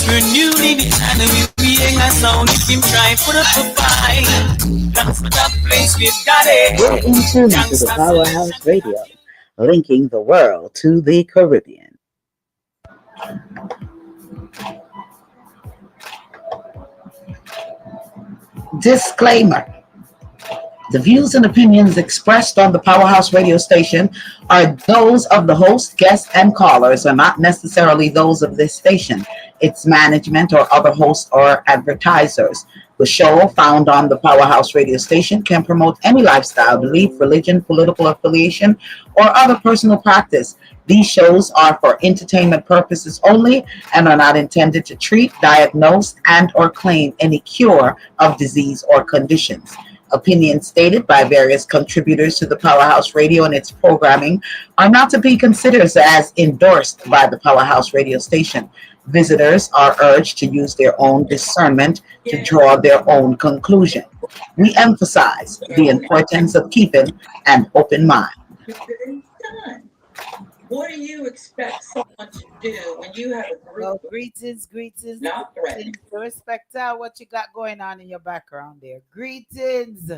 Renewing it and we ain't a sound. If him try put up a fight, that's the place we've got it. You're in tune to the Powerhouse Radio, linking the world to the Caribbean. Disclaimer. The views and opinions expressed on the Powerhouse radio station are those of the host, guests, and callers, and not necessarily those of this station, its management, or other hosts or advertisers. The show found on the Powerhouse radio station can promote any lifestyle, belief, religion, political affiliation, or other personal practice. These shows are for entertainment purposes only and are not intended to treat, diagnose, and or claim any cure of disease or conditions. Opinions stated by various contributors to the Powerhouse Radio and its programming are not to be considered as endorsed by the Powerhouse Radio station. Visitors are urged to use their own discernment to draw their own conclusion. We emphasize the importance of keeping an open mind. What do you expect someone to do when you have a group? Well, greetings. Not threatening. Darespecta, what you got going on in your background there? Greetings.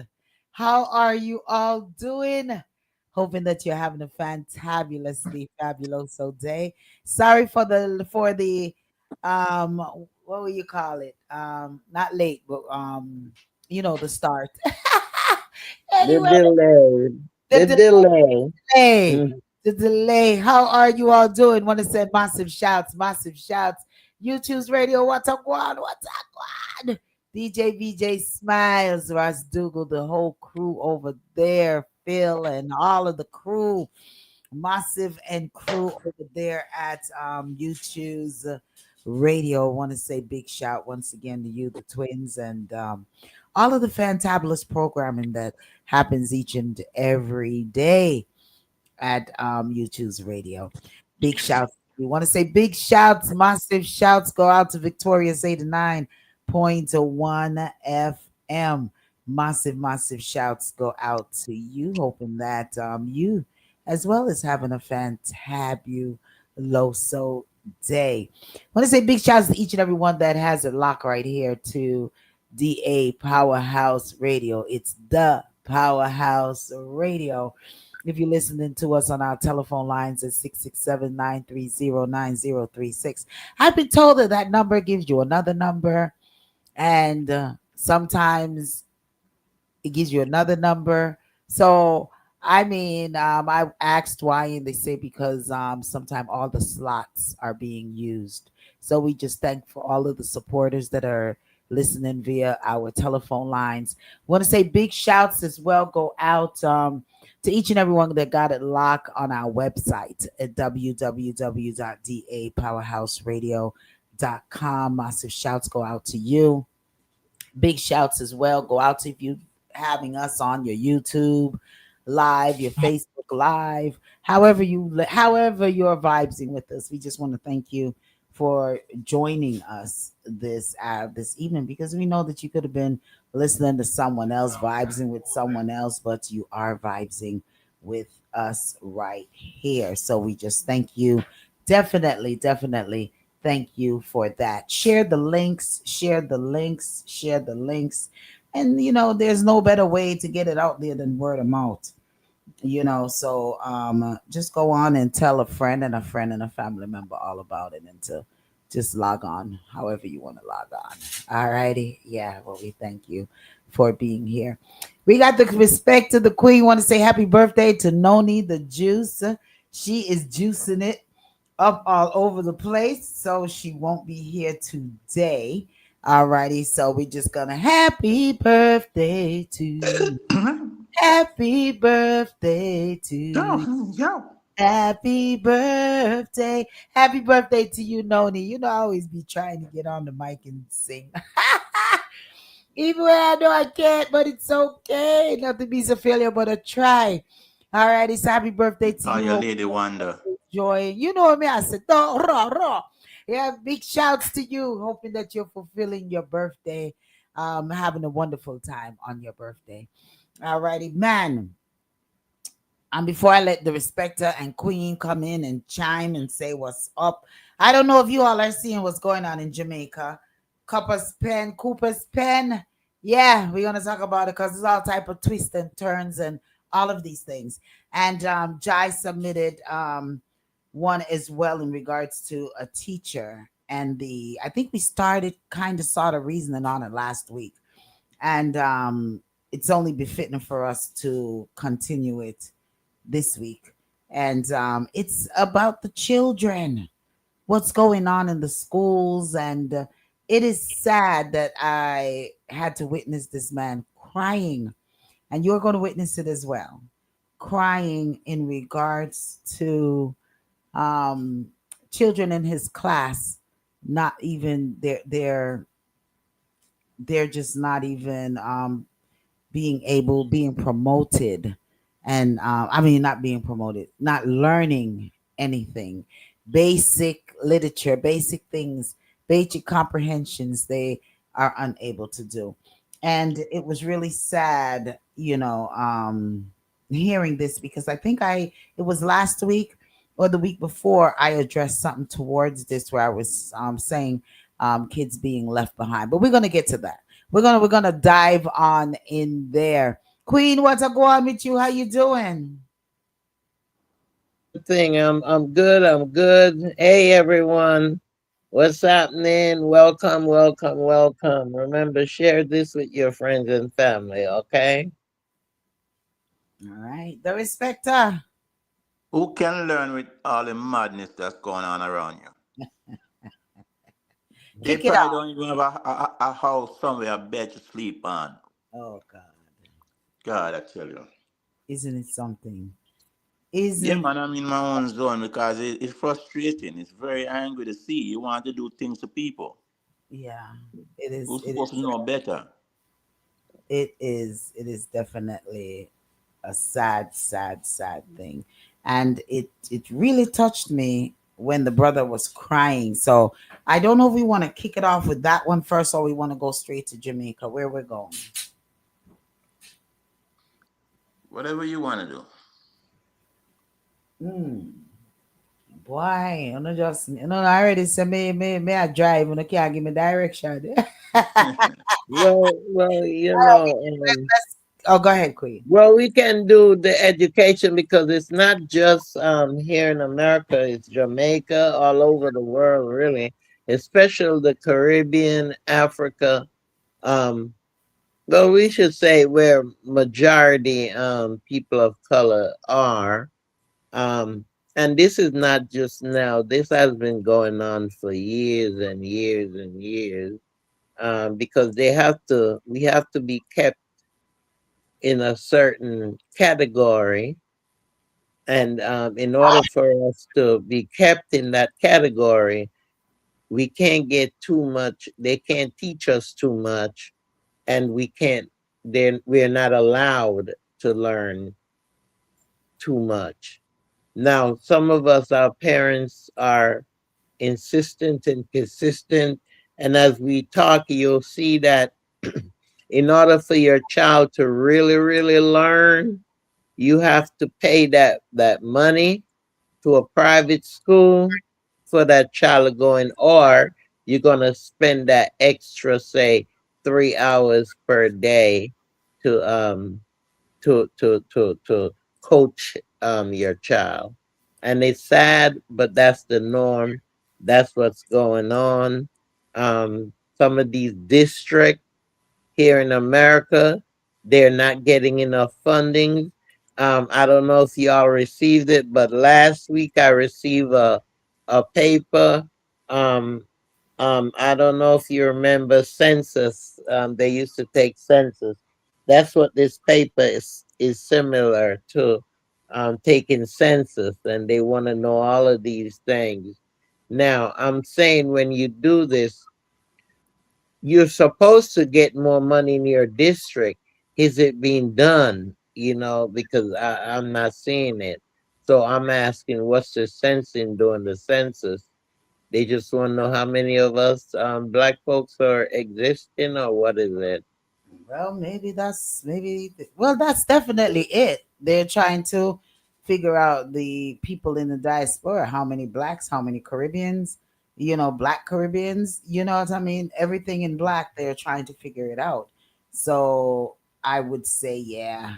How are you all doing? Hoping that you're having a fantabulously fabuloso day. Sorry for the what will you call it? Not late, but the start. Anyway, The delay. The delay. How are you all doing? Want to send massive shouts. YouTube's radio. What's up, one? DJ VJ Smiles, Ross Dougal, the whole crew over there, Phil and all of the crew, massive and crew over there at YouTube's radio. Want to say big shout once again to you, the twins, and all of the fantabulous programming that happens each and every day at YouTube's radio. Big shouts. We want to say big shouts, massive shouts go out to Victoria's 89.1 FM. Massive shouts go out to you. Hoping that you as well as having a fantabuloso day. Want to say big shouts to each and every one that has a lock right here to DA Powerhouse Radio. It's the Powerhouse Radio. If you're listening to us on our telephone lines at 667-930-9036, I've been told that number gives you another number, and sometimes it gives you another number. So, I asked why, and they say because sometimes all the slots are being used. So we just thank for all of the supporters that are listening via our telephone lines. Want to say big shouts as well go out to each and everyone that got it locked on our website at www.dapowerhouseradio.com. Massive shouts go out to you. Big shouts as well go out to if you having us on your YouTube live, your Facebook live, however you're vibing with us. We just want to thank you for joining us this evening, because we know that you could have been listening to someone else, vibing with someone else, but you are vibing with us right here. So we just thank you. Definitely thank you for that. Share the links. And there's no better way to get it out there than word of mouth. So just go on and tell a friend and a family member all about it, and to just log on however you want to log on. All righty. Yeah, well, we thank you for being here. We got the respect to the queen. Want to say happy birthday to Noni the juice. She is juicing it up all over the place, so she won't be here today. All righty, so we're just gonna happy birthday to you. Happy birthday to you. Happy birthday. Happy birthday to you, Noni. I always be trying to get on the mic and sing. Even when I know I can't, but it's okay. Not to be a failure, but a try. All righty, so happy birthday to you. Your lady wonder. Joy. You know me, I said, raw. Yeah, big shouts to you. Hoping that you're fulfilling your birthday. Having a wonderful time on your birthday. All righty, man. And before I let the respecter and queen come in and chime and say what's up, I don't know if you all are seeing what's going on in Jamaica. Cooper's Pen. Yeah, we're gonna talk about it because there's all type of twists and turns and all of these things. And Jai submitted one as well in regards to a teacher. And the I think we started kind of sort of reasoning on it last week. And it's only befitting for us to continue it this week. And it's about the children, what's going on in the schools. And it is sad that I had to witness this man crying, and you're going to witness it as well, crying in regards to um, children in his class. Not even they're just not even being promoted, and I mean not being promoted, not learning anything, basic literature, basic things, basic comprehensions they are unable to do. And it was really sad, hearing this, because I think it was last week or the week before I addressed something towards this where I was saying kids being left behind. But we're gonna get to that. We're gonna dive on in there. Queen, what's up, go on with you? How you doing? Good thing. I'm good. I'm good. Hey everyone, what's happening? Welcome, welcome, welcome. Remember, share this with your friends and family. Okay. All right, the respecter. Who can learn with all the madness that's going on around you? They Kick it probably off. don't even have a house somewhere, a bed to sleep on. Oh God, God, I tell you. isn't it something? Yeah, Isn't man, I'm in my own zone because it's frustrating. It's very angry to see. You want to do things to people Yeah, it is. who's It supposed to is. know better. It is. It is definitely a sad, sad, sad thing, and it really touched me when the brother was crying. So I don't know if we want to kick it off with that one first, or we want to go straight to Jamaica. Where we're going? Whatever you want to do. Hmm. Boy, you know, just I already said me I drive, you know, can't give me direction. Well, Oh, go ahead, Queen. well, we can do the education because it's not just here in America. It's Jamaica, all over the world, really, especially the Caribbean, Africa. Um, well, we should say where majority people of color are. Um, and this is not just now. This has been going on for years and years and years. Because we have to be kept in a certain category, and in order for us to be kept in that category, we can't get too much. They can't teach us too much, and we can't. Then we're not allowed to learn too much. Now, some of us, our parents are insistent and consistent. And as we talk, you'll see that in order for your child to really, really learn, you have to pay that money to a private school for that child to go in, or you're gonna spend that extra, say, 3 hours per day to to coach your child. And it's sad, but that's the norm. That's what's going on. Some of these districts here in America, they're not getting enough funding. I don't know if y'all received it, but last week I received a paper. Um, I don't know if you remember census. They used to take census. That's what this paper is similar to, taking census, and they want to know all of these things. Now, I'm saying when you do this, you're supposed to get more money in your district. Is it being done? Because I'm not seeing it. So I'm asking, what's the sense in doing the census? They just want to know how many of us black folks are existing, or what is it? Well, well, that's definitely it. They're trying to figure out the people in the diaspora, how many blacks, how many Caribbeans, Black Caribbeans, you know what I mean? Everything in black, they're trying to figure it out. So I would say, yeah,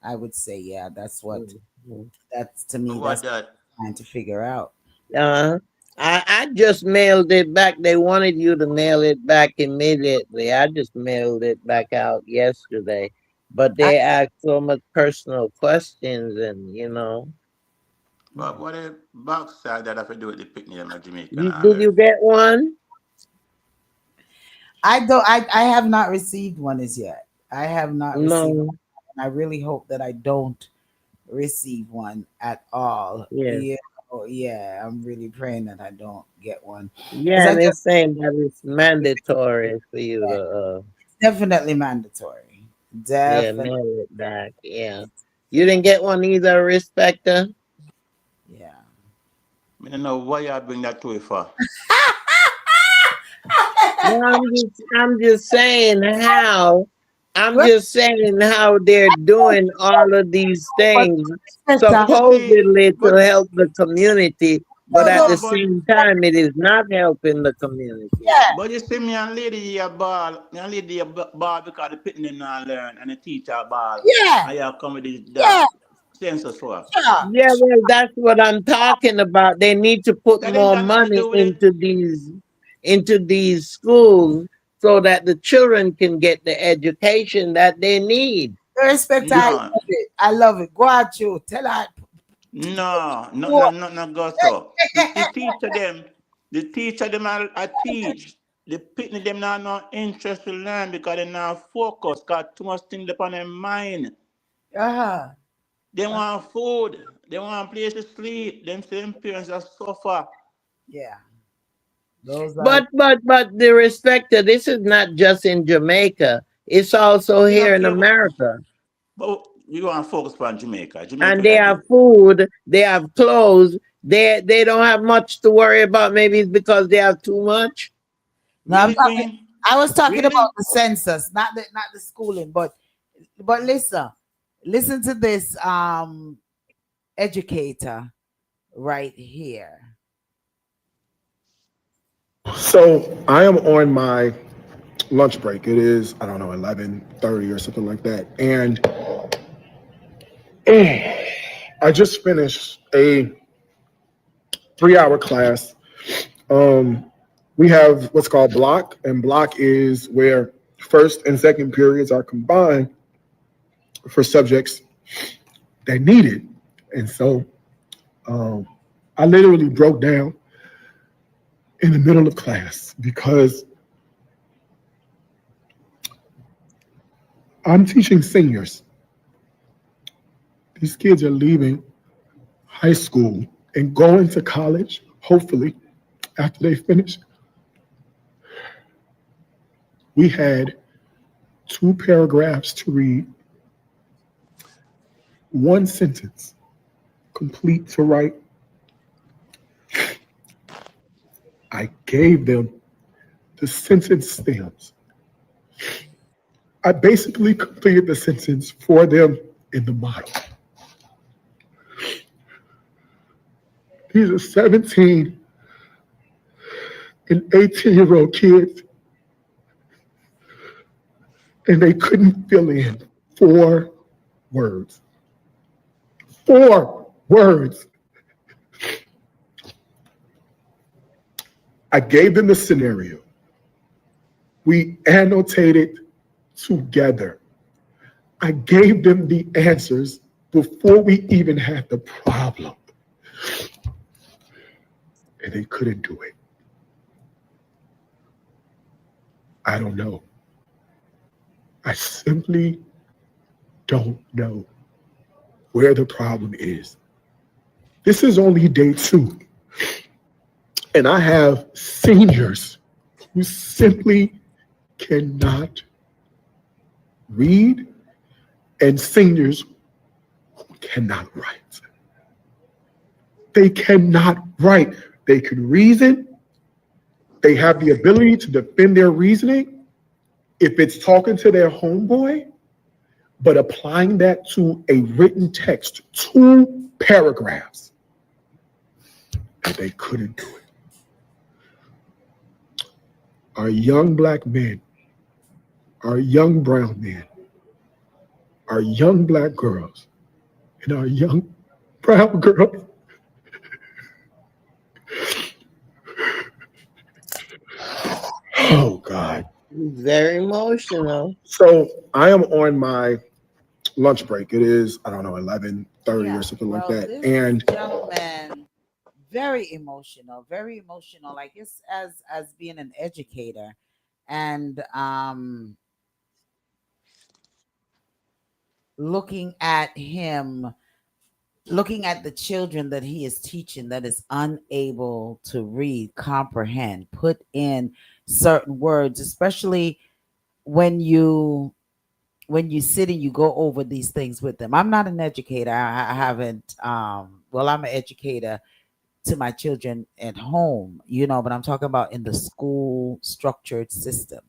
Mhm. that's to me, What that's that? trying to figure out. Uh, I just mailed it back. They wanted you to mail it back immediately. I just mailed it back out yesterday. But I, they asked so much personal questions and But what a backside that have to do with the picnic in Jamaica and you all did that. you get one? I don't, I have not received one as yet. I have not received No. one. And I really hope that I don't receive one at all. Yeah. Yeah, I'm really praying that I don't get one because Yeah, I and they're just saying that it's mandatory for you yeah, to definitely mandatory. yeah, Definitely, mail it back. Yeah. You didn't get one either, Respecter? yeah. I don't know why you bring that to it for. No, I'm just saying how I'm Well, just saying how they're doing all of these but things sister, You see, supposedly to but help the community, but no, at no, the no, but same time it is not helping the community. yeah, but you see me and lady here ball, me and lady here ball because the picnic not learn and the teacher ball yeah, and you come with this yeah, that census for. yeah. Yeah, well, that's what I'm talking about. They need to put That ain't more got nothing to money do with it. into these schools so that the children can get the education that they need. The respect, I No, love it. I love it. Go out you. Tell her. no, not Go. not not not go so. The teacher them I teach. The picnic them not no interest to learn because they not focus. Got too much things upon their mind. Uh-huh. They want food. They want place to sleep. Them same parents that suffer. Yeah. Those are But the respecter, this is not just in Jamaica. It's also We here don't in care, America. but we want to focus on Jamaica. And Jamaica they like have this. food, they have clothes, they don't have much to worry about. Maybe it's because they have too much. no, I'm Really, talking. Queen? I was talking about Really? the census, not the schooling, but listen to this educator right here. So I am on my lunch break. It is, I don't know, 11:30 or something like that. And I just finished a 3-hour class. Um, we have what's called block, and block is where first and second periods are combined for subjects that need it. And so um, I literally broke down in the middle of class because I'm teaching seniors. These kids are leaving high school and going to college, hopefully, after they finish. We had 2 paragraphs to read, one sentence complete to write. I gave them the sentence stems. I basically completed the sentence for them in the model. These are 17 and 18-year-old kids, and they couldn't fill in 4 words. 4 words. I gave them the scenario. We annotated together. I gave them the answers before we even had the problem, and they couldn't do it. I don't know. I simply don't know where the problem is. This is only day 2, and I have seniors who simply cannot read and seniors who cannot write. They cannot write. They can reason, they have the ability to defend their reasoning if it's talking to their homeboy, but applying that to a written text, 2 paragraphs, and they couldn't do it. our young black men, our young brown men, our young black girls, and our young brown girls. Oh God. Very emotional. So I am on my lunch break. It is, I don't know, 11:30 Yeah. or something like Well, that. this And gentleman, very emotional, very emotional. Like it's as being an educator, and looking at him, looking at the children that he is teaching that is unable to read, comprehend, put in certain words, especially when you sit and you go over these things with them. I'm not an educator. I haven't well, I'm an educator to my children at home, but I'm talking about in the school structured system.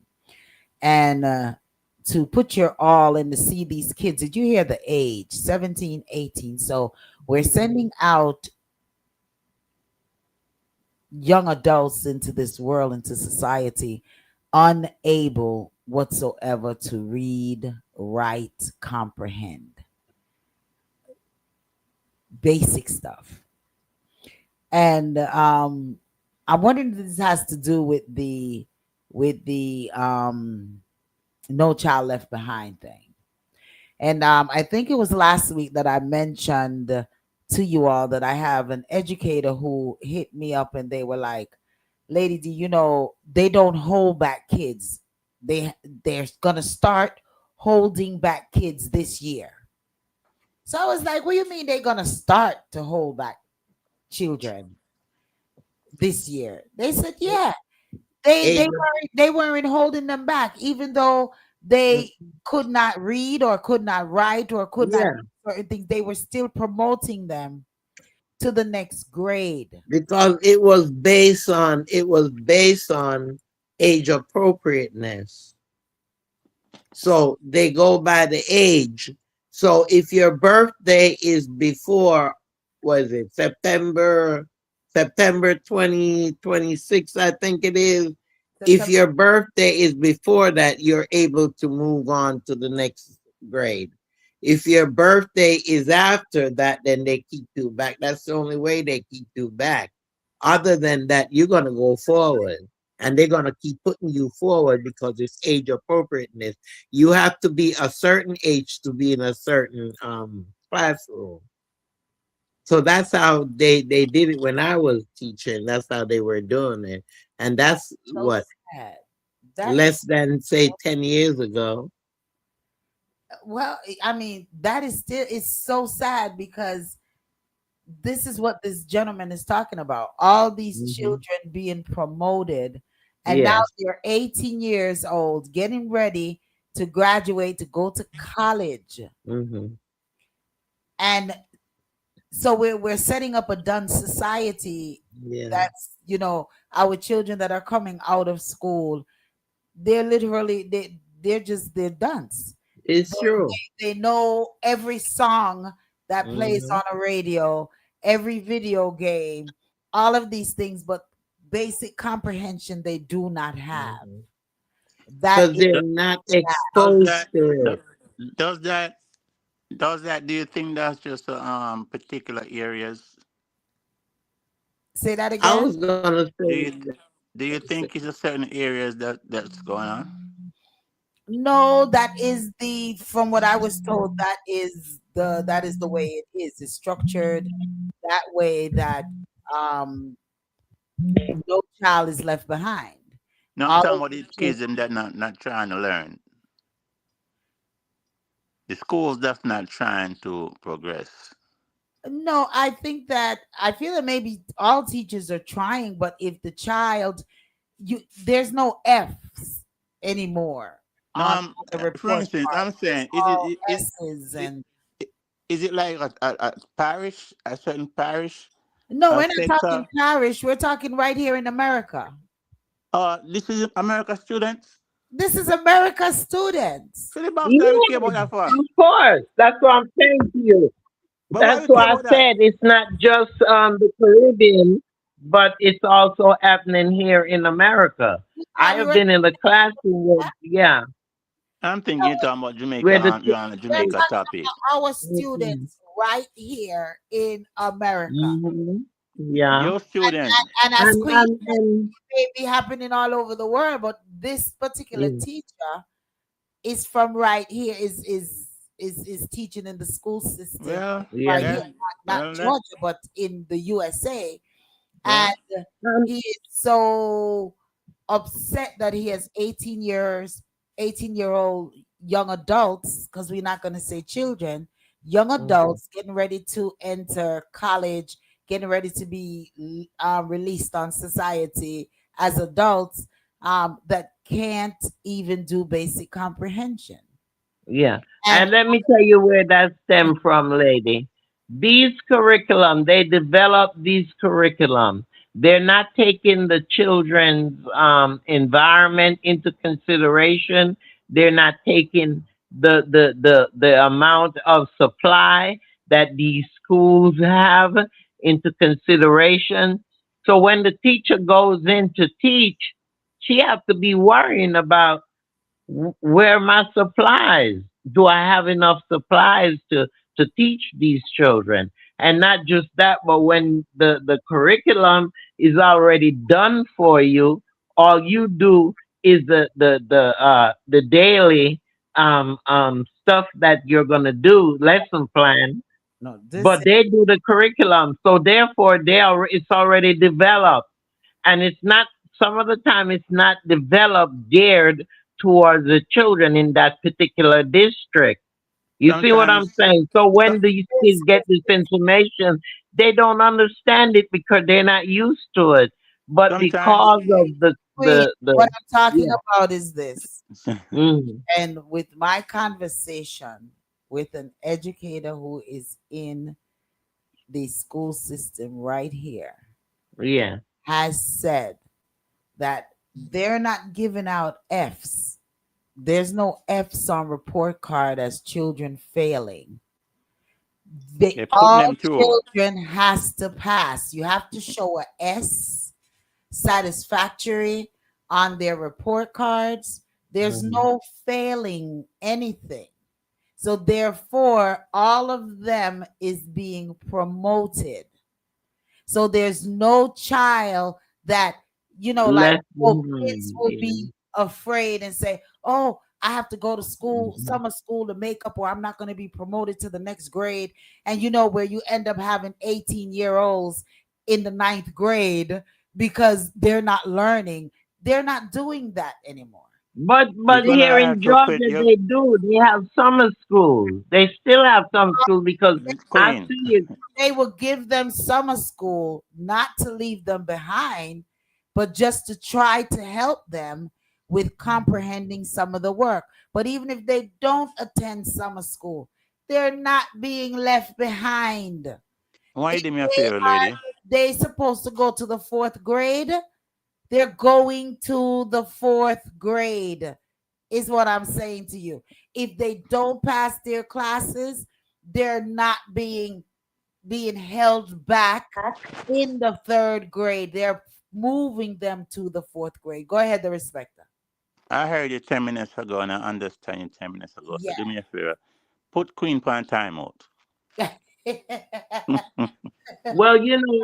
And to put your all in to see these kids. Did you hear the age? 17, 18. So we're sending out young adults into this world, into society, unable whatsoever to read, write, comprehend basic stuff. And I'm wondering if this has to do with the No Child Left Behind thing. And I think it was last week that I mentioned to you all that I have an educator who hit me up and they were like, Lady D, they don't hold back kids. They're gonna start holding back kids this year. So I was like, what do you mean they're gonna start to hold back children this year? They said, yeah. They Age weren't holding them back, even though of, they could not read or could not write or could not yeah, do certain things. They were still promoting them to the next grade. because it was based on age appropriateness. So they go by the age. So if your birthday is before, was it September 2026, I think it is. If September. your birthday is before that, you're able to move on to the next grade. If your birthday is after that, then they keep you back. That's the only way they keep you back. Other than that, you're going to go forward and they're going to keep putting you forward because it's age appropriateness. You have to be a certain age to be in a certain classroom. So that's how they did it when I was teaching. That's how they were doing it. And that's So what, sad. That is less than say 10 years ago. well, I mean, that is still it's so sad because this is what this gentleman is talking about. All these Hmm. children being promoted, and now Yes. they're 18 years old, getting ready to graduate to go to college. Hmm. And so we're setting up a done society Yeah. that's, our children that are coming out of school, they're literally they're dunce. It's true. They know every song that plays Hmm. on a radio, every video game, all of these things, but basic comprehension they do not have. Hmm. That Because is they're Does not does exposed that to does, it. does that does that? Do you think that's just particular areas? say that I again. was gonna Do say, you do you think it's a certain areas that's going on? No, that is the from what I was told, that is the way it is. It's structured that way that um no child is left behind. No, I'm All talking of about the these children. kids them that not trying to learn. The schools that's not trying to progress. No, I feel that maybe all teachers are trying, but if the child there's no F's anymore No, on the for report instance, card. I'm It's saying, all S's it, and is it like a parish, a certain parish no, we're not talking sector? parish, we're talking right here in America. This is America students. This is America students. So the bastard we care yes, about that for. of course. That's what I'm saying to you. But why That's we care why I about that? said it's not just the Caribbean. but it's also happening here in America. I have Already, been in the classroom where, yeah, I'm thinking you're talking about Jamaica where the and you're on the we're Jamaica talking topic. about our mhm, students right here in America. mhm, yeah, Your student. And as Queen said, and it may be happening all over the world, but this particular mm, teacher is from right here, is teaching in the school system Well, right yeah, here, that, not well, that, Georgia, but in the USA. And well, um, he is so upset that he has 18-year-old young adults, because we're not going to say children, young mhm, adults getting ready to enter college, getting ready to be released on society as adults, that can't even do basic comprehension. yeah. And And let me tell you where that stem from, lady. These curriculum, they develop these curriculum. They're not taking the children's environment into consideration. They're not taking the amount of supply that these schools have into consideration. So when the teacher goes in to teach, she has to be worrying about where are my supplies? Do I have enough supplies to teach these children? And not just that, but when the curriculum is already done for you, all you do is the daily stuff that you're gonna do, lesson plan, no, this but they do the curriculum. So therefore it's already developed, and it's not, some of the time it's not developed geared towards the children in that particular district. You see what I'm sometimes, saying? So so, when these kids is get this information, they don't understand it because they're not used to it. But sometimes, because of Queen. What the I'm talking yeah, about is this. mm, And with my conversation with an educator who is in the school system right here, yeah, has said that they're not giving out F's. There's no F's on report card as children failing. they're They putting all them through. children has to pass. You have to show a S, satisfactory, on their report cards. There's mhm, no failing anything. So therefore, all of them is being promoted. So there's no child that, like, less kids behind. will Yeah. be afraid and say, oh, I have to go to school, Mhm. summer school to make up, or I'm not going to be promoted to the next grade. And where you end up having 18-year-olds in the ninth grade because they're not learning. They're not doing that anymore. You're But gonna here have in to fit Georgia your they do. They have summer schools. They still have summer schools because I queen. see it. They will give them summer school, not to leave them behind, but just to try to help them with comprehending some of the work. But even if they don't attend summer school, they're not being left behind. Why you If do me a favor, lady? they supposed to go to the fourth grade, they're going to the fourth grade, is what I'm saying to you. If they don't pass their classes, they're not being held back in the third grade. They're moving them to the fourth grade. Go ahead, the respecter. I heard you 10 minutes ago and I understand you 10 minutes ago. So Yeah. do me a favor. Put Queen on timeout. Well,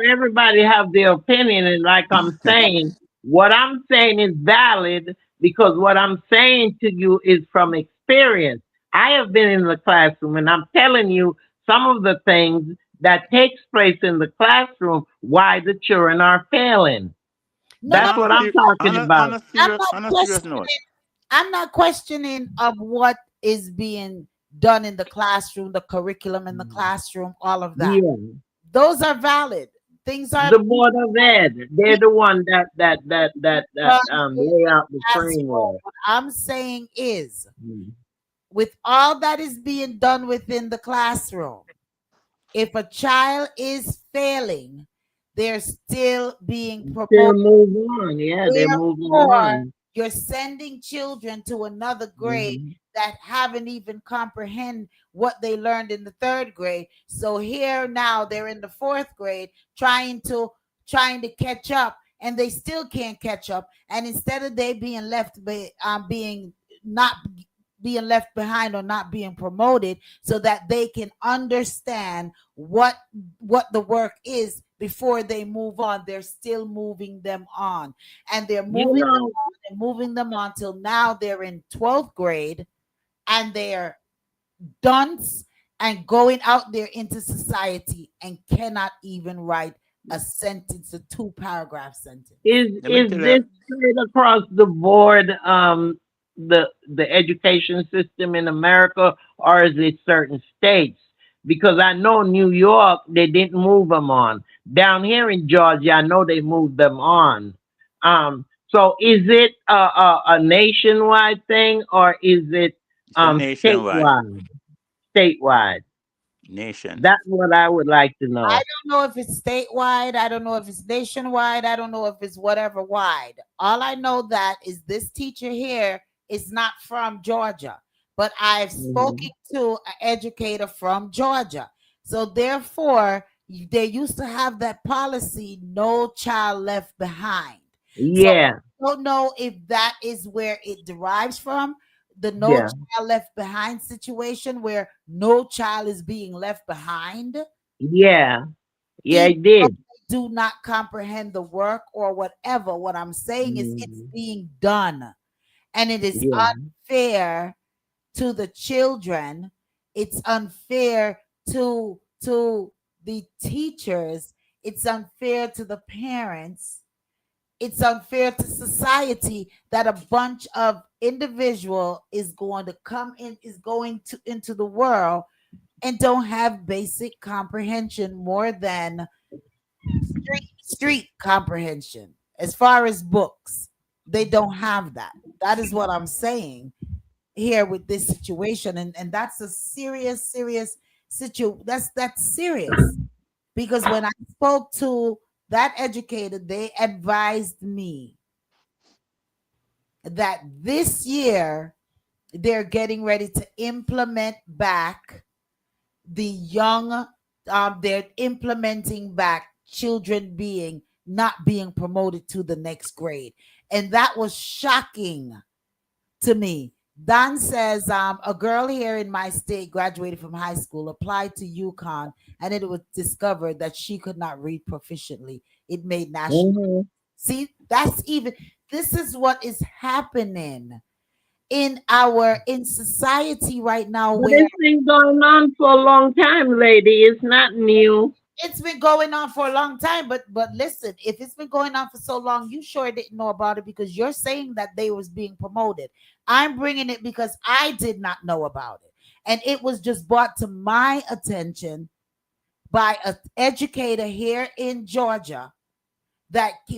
everybody have their opinion, and like I'm saying, what I'm saying is valid because what I'm saying to you is from experience. I have been in the classroom, and I'm telling you some of the things that takes place in the classroom, why the children are failing. No, And no, That's what I'm talking about. I'm not on a serious note, questioning. I'm not questioning of what is being done in the classroom, the curriculum in the classroom, all of that. Yeah, Those are valid. Things are the board of ed, they're being the one that done in lay the out the classroom. framework. What I'm saying is, Mm. with all that is being done within the classroom, if a child is failing, they're still being Still promoted. move on. Yeah, they're moving Therefore, on. you're sending children to another grade Hmm. that haven't even comprehend what they learned in the third grade. So here now they're in the fourth grade trying to catch up, and they still can't catch up. And instead of they being left being not being left behind or not being promoted, so that they can understand what the work is before they move on, they're still moving them on, and they're You moving them know, on and moving them on till now they're in 12th grade, and they're dunce and going out there into society and cannot even write a sentence, a 2-paragraph sentence. Let me is tell you, this straight across the board, the education system in America, or is it certain states? Because I know New York, they didn't move them on. Down here in Georgia, I know they moved them on. So is it a nationwide thing, or is it it's a nationwide statewide? Statewide. nation. That's what I would like to I know. don't know if it's statewide. I don't know if it's nationwide. I don't know if it's whatever wide. All I know that is this teacher here is not from Georgia, but I've spoken Mhm. to an educator from Georgia. So therefore, they used to have that policy, no child left behind. So Yeah, I don't know if that is where it derives from, the no yeah, child left behind situation where no child is being left behind, yeah, yeah, even it though did. they do not comprehend the work or whatever. What I'm saying is it's Mhm. being done, and it is Yeah, unfair to the children. It's unfair to the teachers. It's unfair to the parents. It's unfair to society that a bunch of individual is going to come in, is going to into the world and don't have basic comprehension more than street comprehension. As far as books, they don't have that. That is what I'm saying here with this situation. And that's a serious that's serious, because when I spoke to that educator, they advised me that this year they're getting ready to implement back the young, they're implementing back children being not being promoted to the next grade. And that was shocking to me. Don says, a girl here in my state graduated from high school, applied to UConn, and it was discovered that she could not read proficiently. It made national. hmm. See, that's even, this is what is happening in society right now, But where it's been going on for a long time, lady. It's not new. it's been going on for a long time. But listen, if it's been going on for so long, you sure didn't know about it, because you're saying that they was being promoted. I'm bringing it because I did not know about it, and it was just brought to my attention by an educator here in Georgia,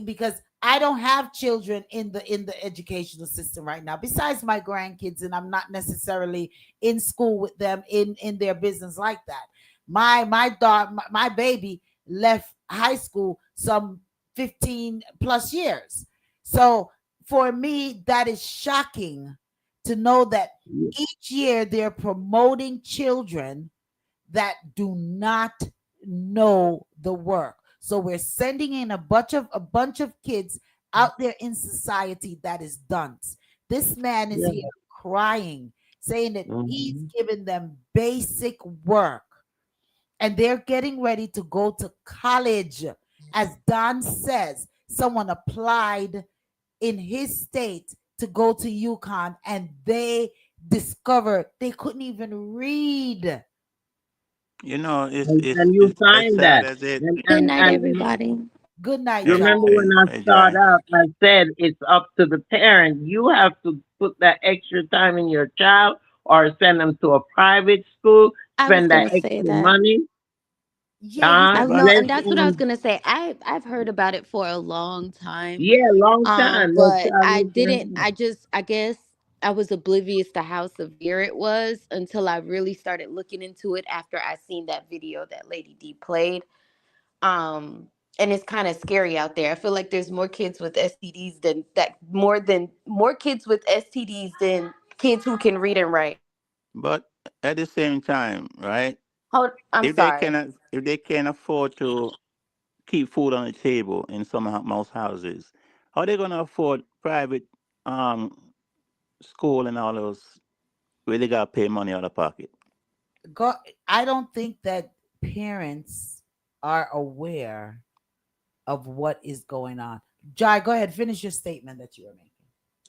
because I don't have children in the educational system right now besides my grandkids, and I'm not necessarily in school with them in their business like that. My daughter, my baby left high school some 15 plus years. So for me, that is shocking to know that each year they're promoting children that do not know the work. So we're sending in a bunch of kids out there in society that is dunce. This man is Yeah. here crying, saying that he's Hmm. giving them basic work, and they're getting ready to go to college. As Don says, someone applied in his state to go to UConn, and they discovered they couldn't even read. You know, And you it's as find sad that. as it. Good night, And everybody. Good night, you Hey, John. remember when hey, I hey, start Joy. out, I said it's up to the parent. You have to put that extra time in your child, or send them to a private school, I was spend that gonna say extra that. money. Yeah, you I But know, Less and that's what I was on, gonna say. I've heard about it for a long time. yeah, long time. That But child I needs to didn't. have. I guess I was oblivious to how severe it was until I really started looking into it after I seen that video that Lady D played. And it's kind of scary out there. I feel like there's more kids with STDs than more kids with STDs than kids who can read and write. but at the same time, right? Hold, I'm If they sorry. cannot, if they can't afford to, keep food on the table in some most houses. How they gonna afford private school and all those where they gotta pay money out of pocket? Go. I don't think that parents are aware of what is going on. Jai, go ahead, finish your statement that you were making.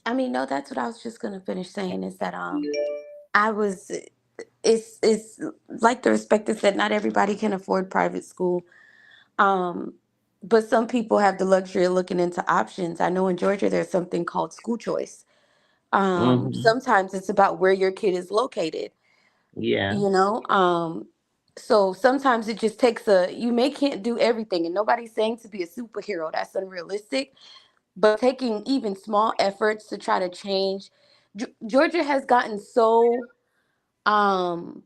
I mean, no, that's what I was just gonna finish saying is that I was it's like the respecter said, not everybody can afford private school. Um, but some people have the luxury of looking into options. I know in Georgia there's something called school choice. Mm-hmm. Sometimes it's about where your kid is located, Yeah. you know. So sometimes it just takes you may can't do everything, and nobody's saying to be a superhero. That's unrealistic. But taking even small efforts to try to change, Georgia has gotten so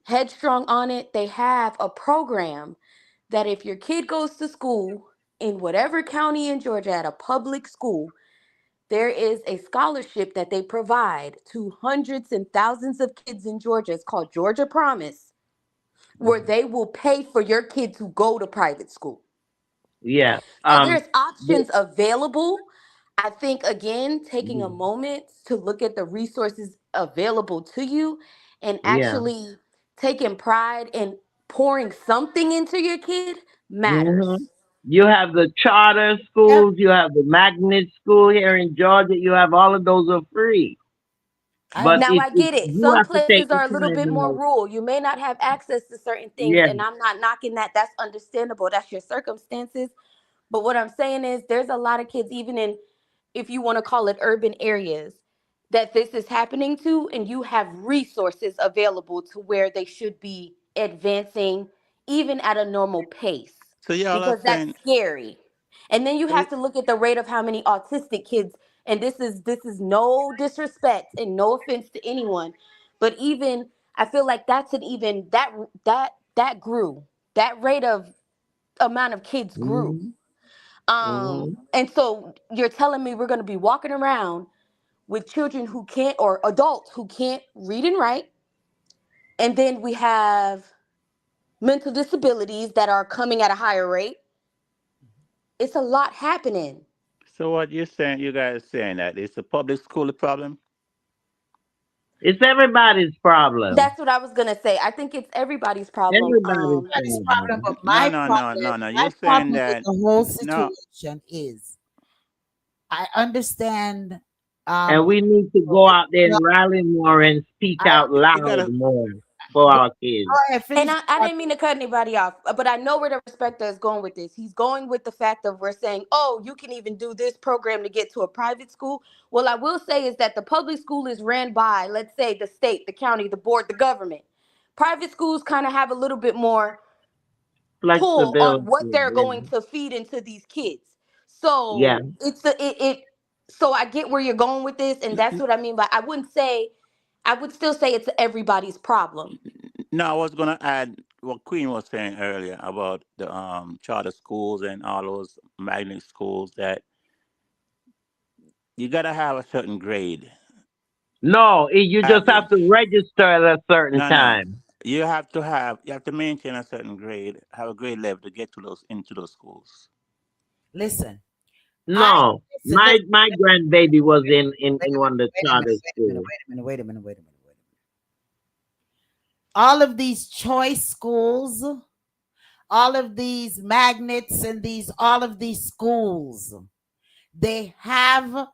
headstrong on it. They have a program that if your kid goes to school in whatever county in Georgia at a public school, there is a scholarship that they provide to hundreds and thousands of kids in Georgia. It's called Georgia Promise, where Mhm. they will pay for your kid to go to private school. Yeah. So there's The- options available. I think, again, taking a mhm. moment to look at the resources available to you and Yeah. actually taking pride in pouring something into your kid Hmm. matters. You have the charter Yep. schools. You have the magnet school here in Georgia. You have all of those are free, I but Now, understand. I it get it. you Some have to take places the are a little time bit more out. rural. You may not have access to certain things, Yeah. and I'm not knocking that. That's understandable. That's your circumstances. But what I'm saying is, there's a lot of kids, even in, if you want to call it urban areas, that this is happening to, and you have resources available to where they should be advancing, even at a normal pace, So y'all are because that's saying scary. And then you so have to look at the rate of how many autistic kids, and this is no disrespect and no offense to anyone, but even I feel like that's an even that grew. That rate of amount of kids grew. Hmm. Hmm. And so you're telling me we're going to be walking around with children who can't, or adults who can't read and write, and then we have mental disabilities that are coming at a higher rate. It's a lot happening. so what you're saying, you guys saying that it's the public school the problem? It's everybody's problem. That's what I was going to say. I think it's everybody's problem. Everybody's Everybody's problem, but problem. No, no, no, no, no. my You're saying problem with that the whole no. situation is I understand And we need to go out there curriculum. and rally more and speak I out You loud gotta more for go, our go kids. ahead, And finish I your didn't mean to cut anybody off, but I know where the respecter is going with this. He's going with the fact of we're saying, oh, you can even do this program to get to a private school. Well, I will say is that the public school is ran by, let's say, the state, the county, the board, the government. Private schools kind of have a little bit more pull on Flexibility. what they're Yeah. going to feed into these kids. Yeah. So it's a, it so I get where you're going with this, and that's what I mean by, I would still say it's everybody's problem. no, I was gonna add what Queen was saying earlier about the charter schools and all those magnet schools that you gotta have a certain grade. No, you just have Average. to register at a certain No, no. time. You have to maintain a certain grade, have a grade level to get to those into those schools. listen. I No, listen, listen, my grandbaby was in one of the wait a minute, charter wait a minute, schools. wait a minute, wait a minute, wait a minute, wait a minute. All of these choice schools, all of these magnets and these all of these schools, they have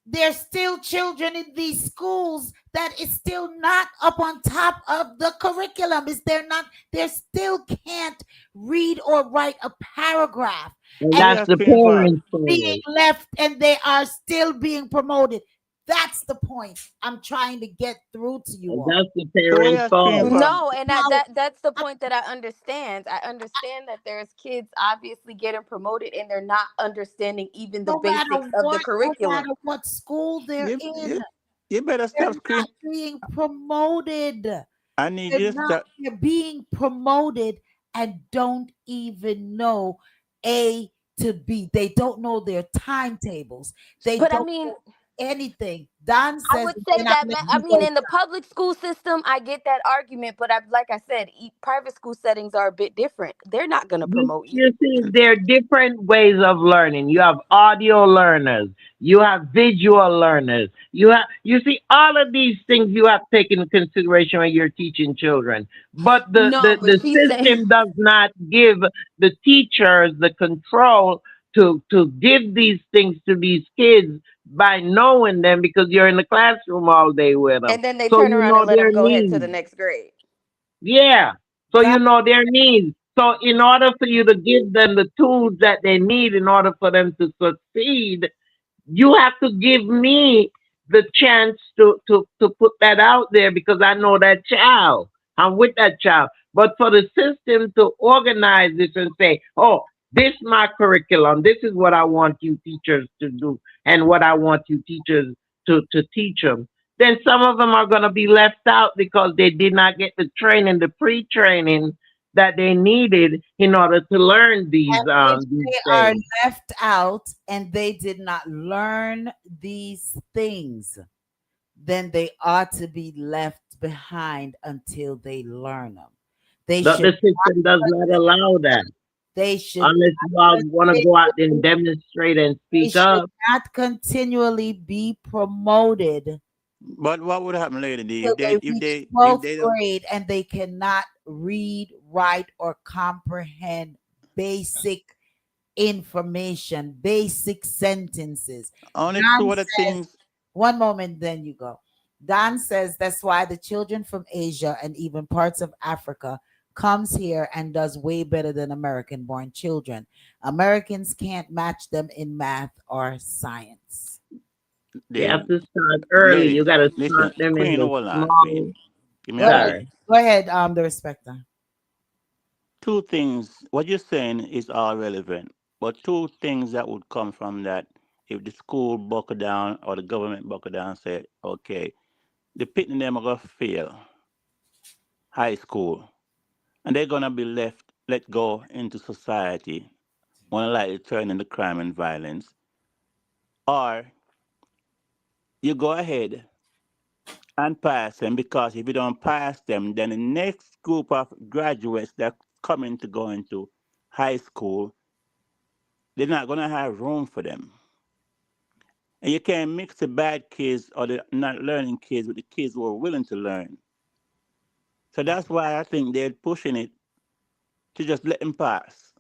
there's still children in these schools that is still not up on top of the curriculum. Is they're not, they still can't read or write a paragraph, And So and we that's the asking for parents' being fault. left, and they are still being promoted. That's the point I'm trying to get through to you And all. that's the so we parents' asking fault. for No, and Now, that's the point that I understand. I understand that there's kids obviously getting promoted and they're not understanding even the basics of the no curriculum. matter what school they're you, in, you, you better they're stop not screaming. being promoted. I need They're you to not, stop. they're being promoted and don't even know A to B. They don't know their timetables. They But I don't mean, know. anything. Don I says would if they're say not that, letting I you mean, go. in the public school system, I get that argument, but like I said, private school settings are a bit different. They're not going to promote you. You see, there are different ways of learning. You have audio learners, you have visual learners, you see all of these things you have taken into consideration when you're teaching children. But No, but the she's saying, system does not give the teachers the control to give these things to these kids by knowing them because you're in the classroom all day with them. and then they So turn you around know and let them their go ahead to the needs. next grade. Yeah. So Don, you know their needs. So in order for you to give them the tools that they need in order for them to succeed, you have to give me the chance to put that out there because I know that child. I'm with that child. But for the system to organize this and say, oh, this is my curriculum. This is what I want you teachers to do and what I want you teachers to teach them. Then some of them are going to be left out because they did not get the training, the pre-training that they needed in order to learn and if these they are things. left out and they did not learn these things, then they ought to be left behind until they learn them. They But should the system does not allow that. they should Unless you all want to go out there and demonstrate and they speak should up. not continually be promoted But what would happen, Lady D, till they reach if 12th they don't? grade and they cannot read, write, or comprehend basic information, basic sentences. Only two Don other says, things. one moment, then you go. Don says that's why the children from Asia and even parts of Africa comes here and does way better than American born children. Americans can't match them in math or science. You have The to start early. lady, You got to listen, start them in Queen, the hold on, Queen. small. Give me Go a ahead. Sorry. minute. Go ahead, the respecter. Two things. What you're saying is all relevant, but two things that would come from that if the school buckle down or the government buckle down and say, okay, the pitting them are gonna fail high school, and they're gonna be let go into society, more likely turn into crime and violence, or you go ahead and pass them because if you don't pass them, then the next group of graduates that coming to go into high school, they're not gonna have room for them. And you can't mix the bad kids or the not learning kids with the kids who are willing to learn. So that's why I think they're pushing it to just let them pass.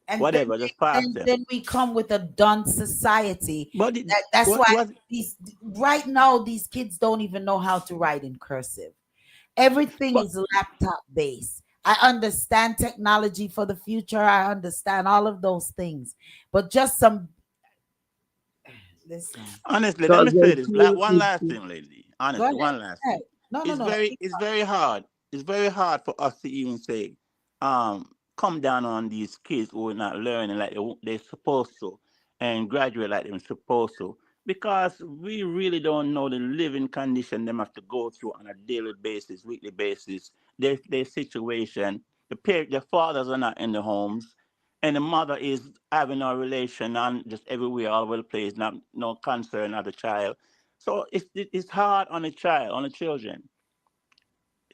And then Whatever, just pass them. then we come with a done society. But That's why what these right now these kids don't even know how to write in cursive. Everything but is laptop based. I understand technology for the future. I understand all of those things, but just some listen. honestly, let Because me say they this. Like feel one last thing, lady. Go Honestly, ahead. one last Go thing. ahead. No, no, no. It's very hard. It's very hard for us to even say, come down on these kids who are not learning like they're supposed to and graduate like they're supposed to. Because we really don't know the living condition them have to go through on a daily basis, weekly basis, their situation. Their fathers are not in the homes and the mother is having a relation and just everywhere, all over the place, not no concern of the child. So it's hard on the child, on the children,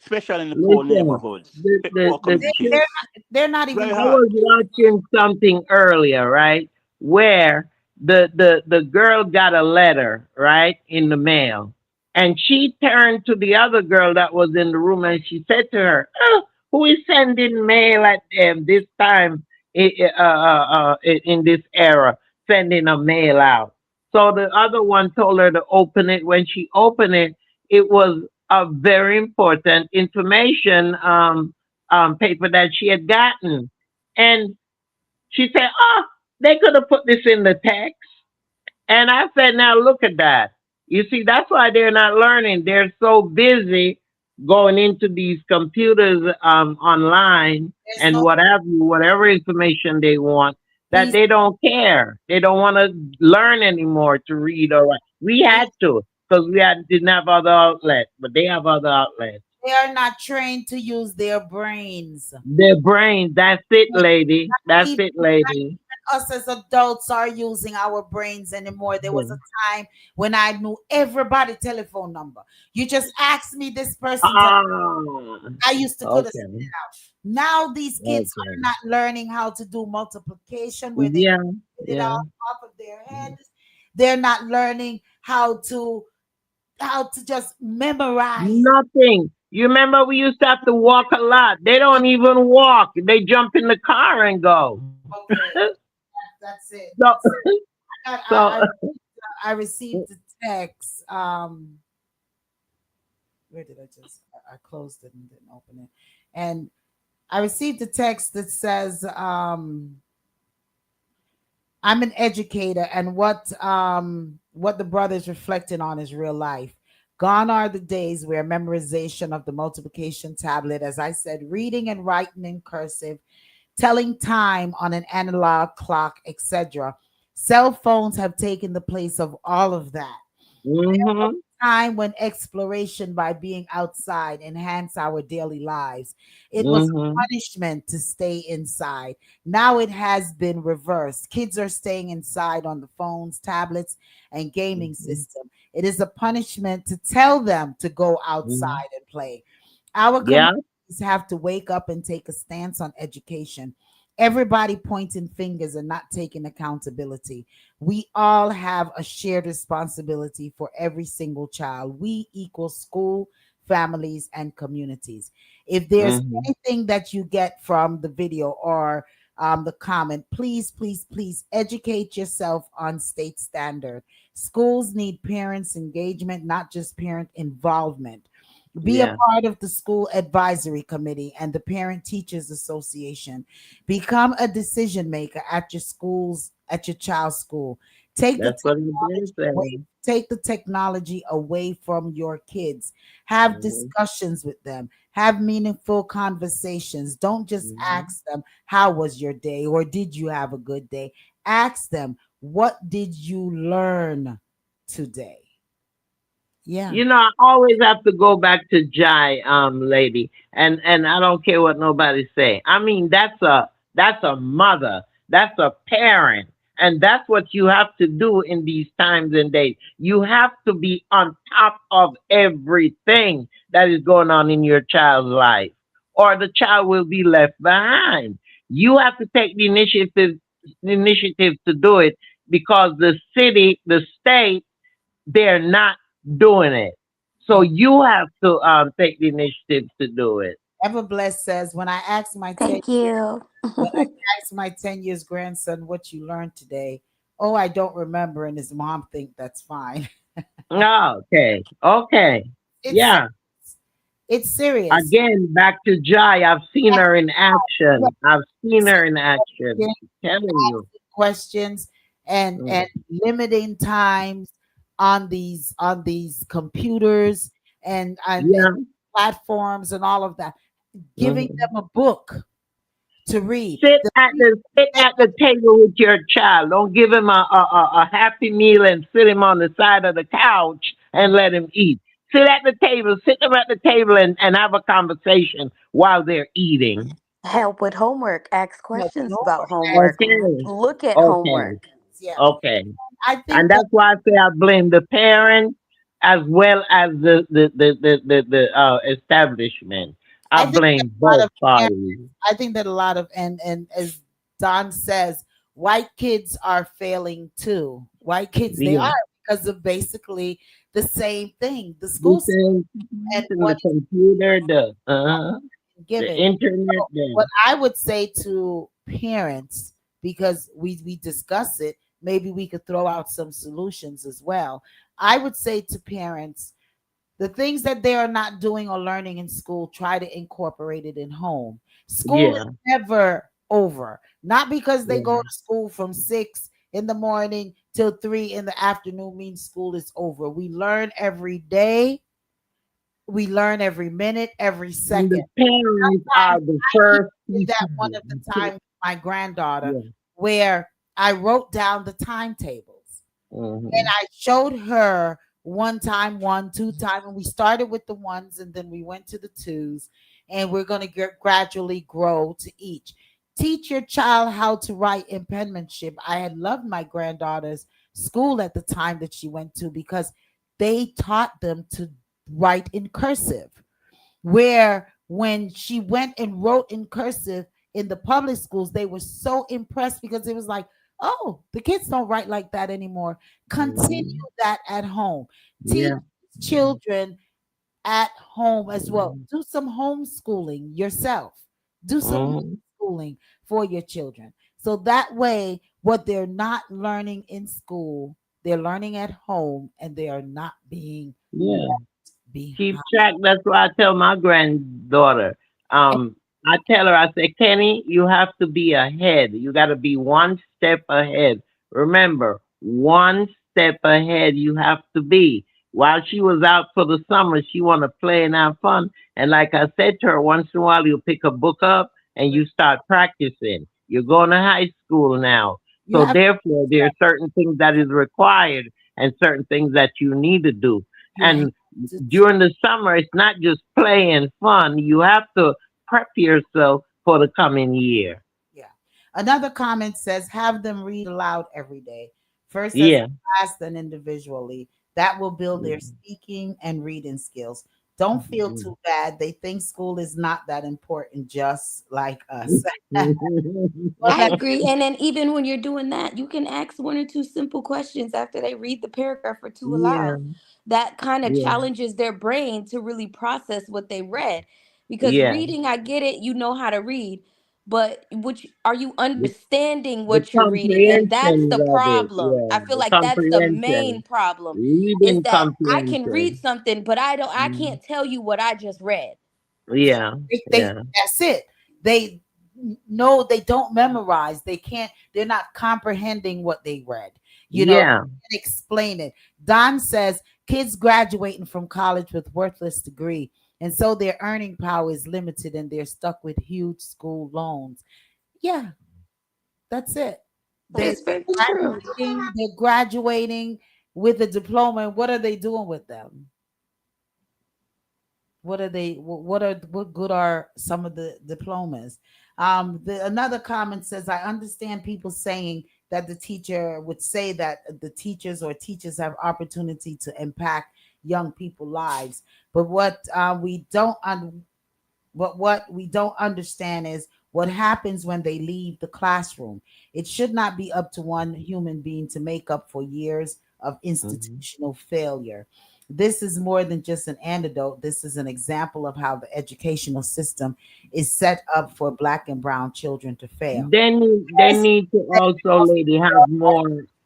especially in the poor listen. neighborhoods, The poor They're communities. they're not It's even very I hard. was watching something earlier, right? Where the girl got a letter, right, in the mail. And she turned to the other girl that was in the room and she said to her, oh, who is sending mail at this time in this era, sending a mail out? So the other one told her to open it. When she opened it, it was a very important information paper that she had gotten. And she said, oh, they could have put this in the text. And I said, now look at that. You see, that's why they're not learning. They're so busy going into these computers online there's and no what have you, whatever information they want, that these they don't care. They don't want to learn anymore to read or write. We these had to because didn't have other outlets, but they have other outlets. they are not trained to use their brains. Their brain, that's it, lady. That's Even it, lady. us as adults are using our brains anymore. There was Yeah. a time when I knew everybody telephone number. You just asked me this person. Ah, I used to could have spit okay, it out. Now these kids are okay. not learning how to do multiplication where they Yeah, spit it yeah. out off of their heads. They're not learning how to just memorize. Nothing. You remember we used to have to walk a lot. They don't even walk. They jump in the car and go. Okay, that's it. So, That's it. so I received the text. Where did I just? I closed it and didn't open it. And I received a text that says, "I'm an educator, and what the brother's reflecting on is real life. Gone are the days where memorization of the multiplication tablet, as I said, reading and writing in cursive, telling time on an analog clock, etc. Cell phones have taken the place of all of that. hmm Time when exploration by being outside enhanced our daily lives. It was a hmm punishment to stay inside. Now it has been reversed. Kids are staying inside on the phones, tablets, and gaming system. It is a punishment to tell them to go hmm outside and play. Our Yeah, communities have to wake up and take a stance on education. Everybody pointing fingers and not taking accountability. We all have a shared responsibility for every single child. We equal school, families, and communities. If there's hmm anything that you get from the video or the comment, please, please, please educate yourself on state standard. Schools need parents' engagement, not just parent involvement. Be a yeah. part of the school advisory committee and the parent teachers association. Become a decision maker at your child's school. Take the That's what I've been away, saying. take the technology away from your kids. Have hmm discussions with them. Have meaningful conversations. Don't just hmm ask them, how was your day? Or did you have a good day? Ask them, what did you learn today? Yeah. You know, I always have to go back to Jai, lady, and I don't care what nobody say. I mean, that's a mother, that's a parent, and that's what you have to do in these times and days. You have to be on top of everything that is going on in your child's life, or the child will be left behind. You have to take the initiative to do it because the city, the state they're not doing it. So And you have to take the initiative to do it. Ever Blessed says, Thank you. when I asked my 10 years grandson what you learned today, oh, I don't remember, and his mom think that's fine. Oh, okay, okay, It's yeah. it's serious. Again, back to Jai. I've seen her in action. I've seen her in action. Asking I'm telling you. questions and Mm. limiting times on these computers and Yeah. platforms and all of that. Giving Mhm. them a book to read. Sit The at things the sit they at the table with your child. Don't give him a happy meal and sit him on the side of the couch and let him eat. Sit at the table. Sit them at the table and have a conversation while they're eating. Help with homework. Ask help with questions about homework. homework. Okay. Look at Okay. homework. Yeah. Okay. I And think that that's why I say I blame the parent as well as the establishment. I I think that blame a lot both of parents, parties. I think that a lot of and as Don says, white kids are failing too. White kids, they are Yeah. because of basically the same thing. The The school system same and in what the computer, is the given. internet, So what I would say to parents, because we discuss it, maybe we could throw out some solutions as well. I would say to parents, the things that they are not doing or learning in school, try to incorporate it in home. School is yeah, never over. Not because they go yeah. to school from 6 in the morning till 3 in the afternoon means school is over. We learn every day. We learn every minute, every And second. the parents Sometimes are the I even first did that people. one of the time with my granddaughter, Yeah. where I wrote down the timetables and hmm I showed her one time, one, two time, and we started with the ones and then we went to the twos, and we're going to gradually grow to each. Teach your child how to write in penmanship. I had loved my granddaughter's school at the time that she went to because they taught them to write in cursive. Where when she went and wrote in cursive in the public schools, they were so impressed because it was like, oh, the kids don't write like that anymore. Continue Mhm. that at home. Teach Yeah. children at home as well. Do some homeschooling yourself. Do some Mhm. homeschooling for your children. So that way, what they're not learning in school, they're learning at home and they are not being Yeah. Keep behind. track. That's why I tell my granddaughter. I tell her, I say, Kenny, you have to be ahead. You got to be one step ahead. Remember, one step ahead. You have to be. While she was out for the summer, she want to play and have fun. And like I said to her, once in a while, you pick a book up and you start practicing. You're going to high school now, You so have therefore, there are certain things that is required and certain things that you need to do. you have And to during the summer, it's not just play and fun. You have to prep yourself for the coming year. yeah. Another comment says have them read aloud every day. First as a Yeah. class, then individually. That will build their speaking and reading skills. Don't feel too bad. They think school is not that important, just like us. Well, I that agree. And then even when you're doing that, you can ask one or two simple questions after they read the paragraph or two Yeah. aloud. That kind of Yeah. challenges their brain to really process what they read. Because Yeah. reading, I get it, you know how to read, but which are you The, understanding the what you're reading? And that's comprehension the of it. problem. Yeah. I feel The like that's the main comprehension. problem is Reading that I can read comprehension. something, but I Mm. can't tell you what I just read. Yeah. they Yeah. that's it. They no, they don't memorize. They can't, they're not comprehending what they read. They Yeah. can't explain it. Don says kids graduating from college with worthless degree, and so their earning power is limited and they're stuck with huge school loans. Yeah, that's it. That They're is very true. graduating with a diploma. And what are they doing with them? What are they? What good are some of the diplomas? Another comment says, I understand people saying that the teacher would say that the teachers or teachers have opportunity to impact young people lives, but what we don't understand is what happens when they leave the classroom. It should not be up to one human being to make up for years of Mhm. institutional failure. This is more than just an antidote. This is an example of how the educational system is set up for Black and Brown children to fail. They Yes, need to also, lady, have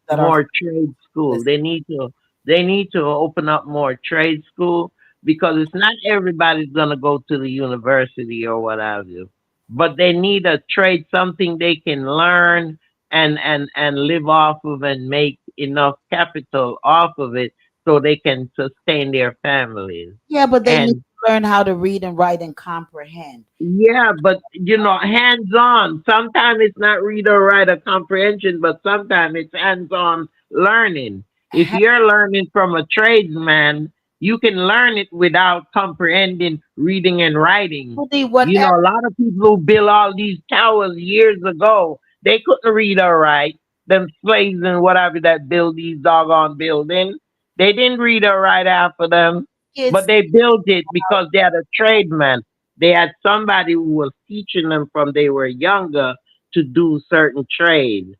that are more trade school. listen, They need to open up more trade school because it's not everybody's gonna go to the university or what have you. But they need a trade, something they can learn and live off of and make enough capital off of it so they can sustain their families. yeah, but they need And to learn how to read and write and comprehend. yeah, but hands on. Sometimes it's not read or write or comprehension, but sometimes it's hands on learning. If you're learning from a tradesman, you can learn it without comprehending reading and writing. Healthy, whatever. A lot of people who built all these towers years ago, they couldn't read or write. Them slaves and whatever that build these doggone buildings, they didn't read or write after them, but Kids, they built it because they had a tradesman. They had somebody who was teaching them from they were younger to do certain trades.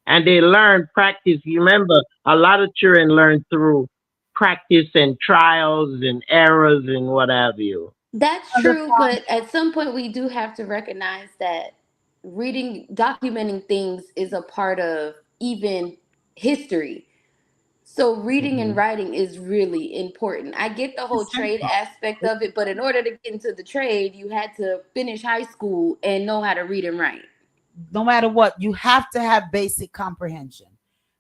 And they learned practice. You remember, a lot of children learn through practice and trials and errors and what have you. That's other true, but at some point we do have to recognize that reading, documenting things is a part of even history. So reading and Mhm. writing is really important. I get the whole trade aspect of it, but in order to get into the trade, you had to finish high school and know how to read and write. no matter what, you have to have basic comprehension.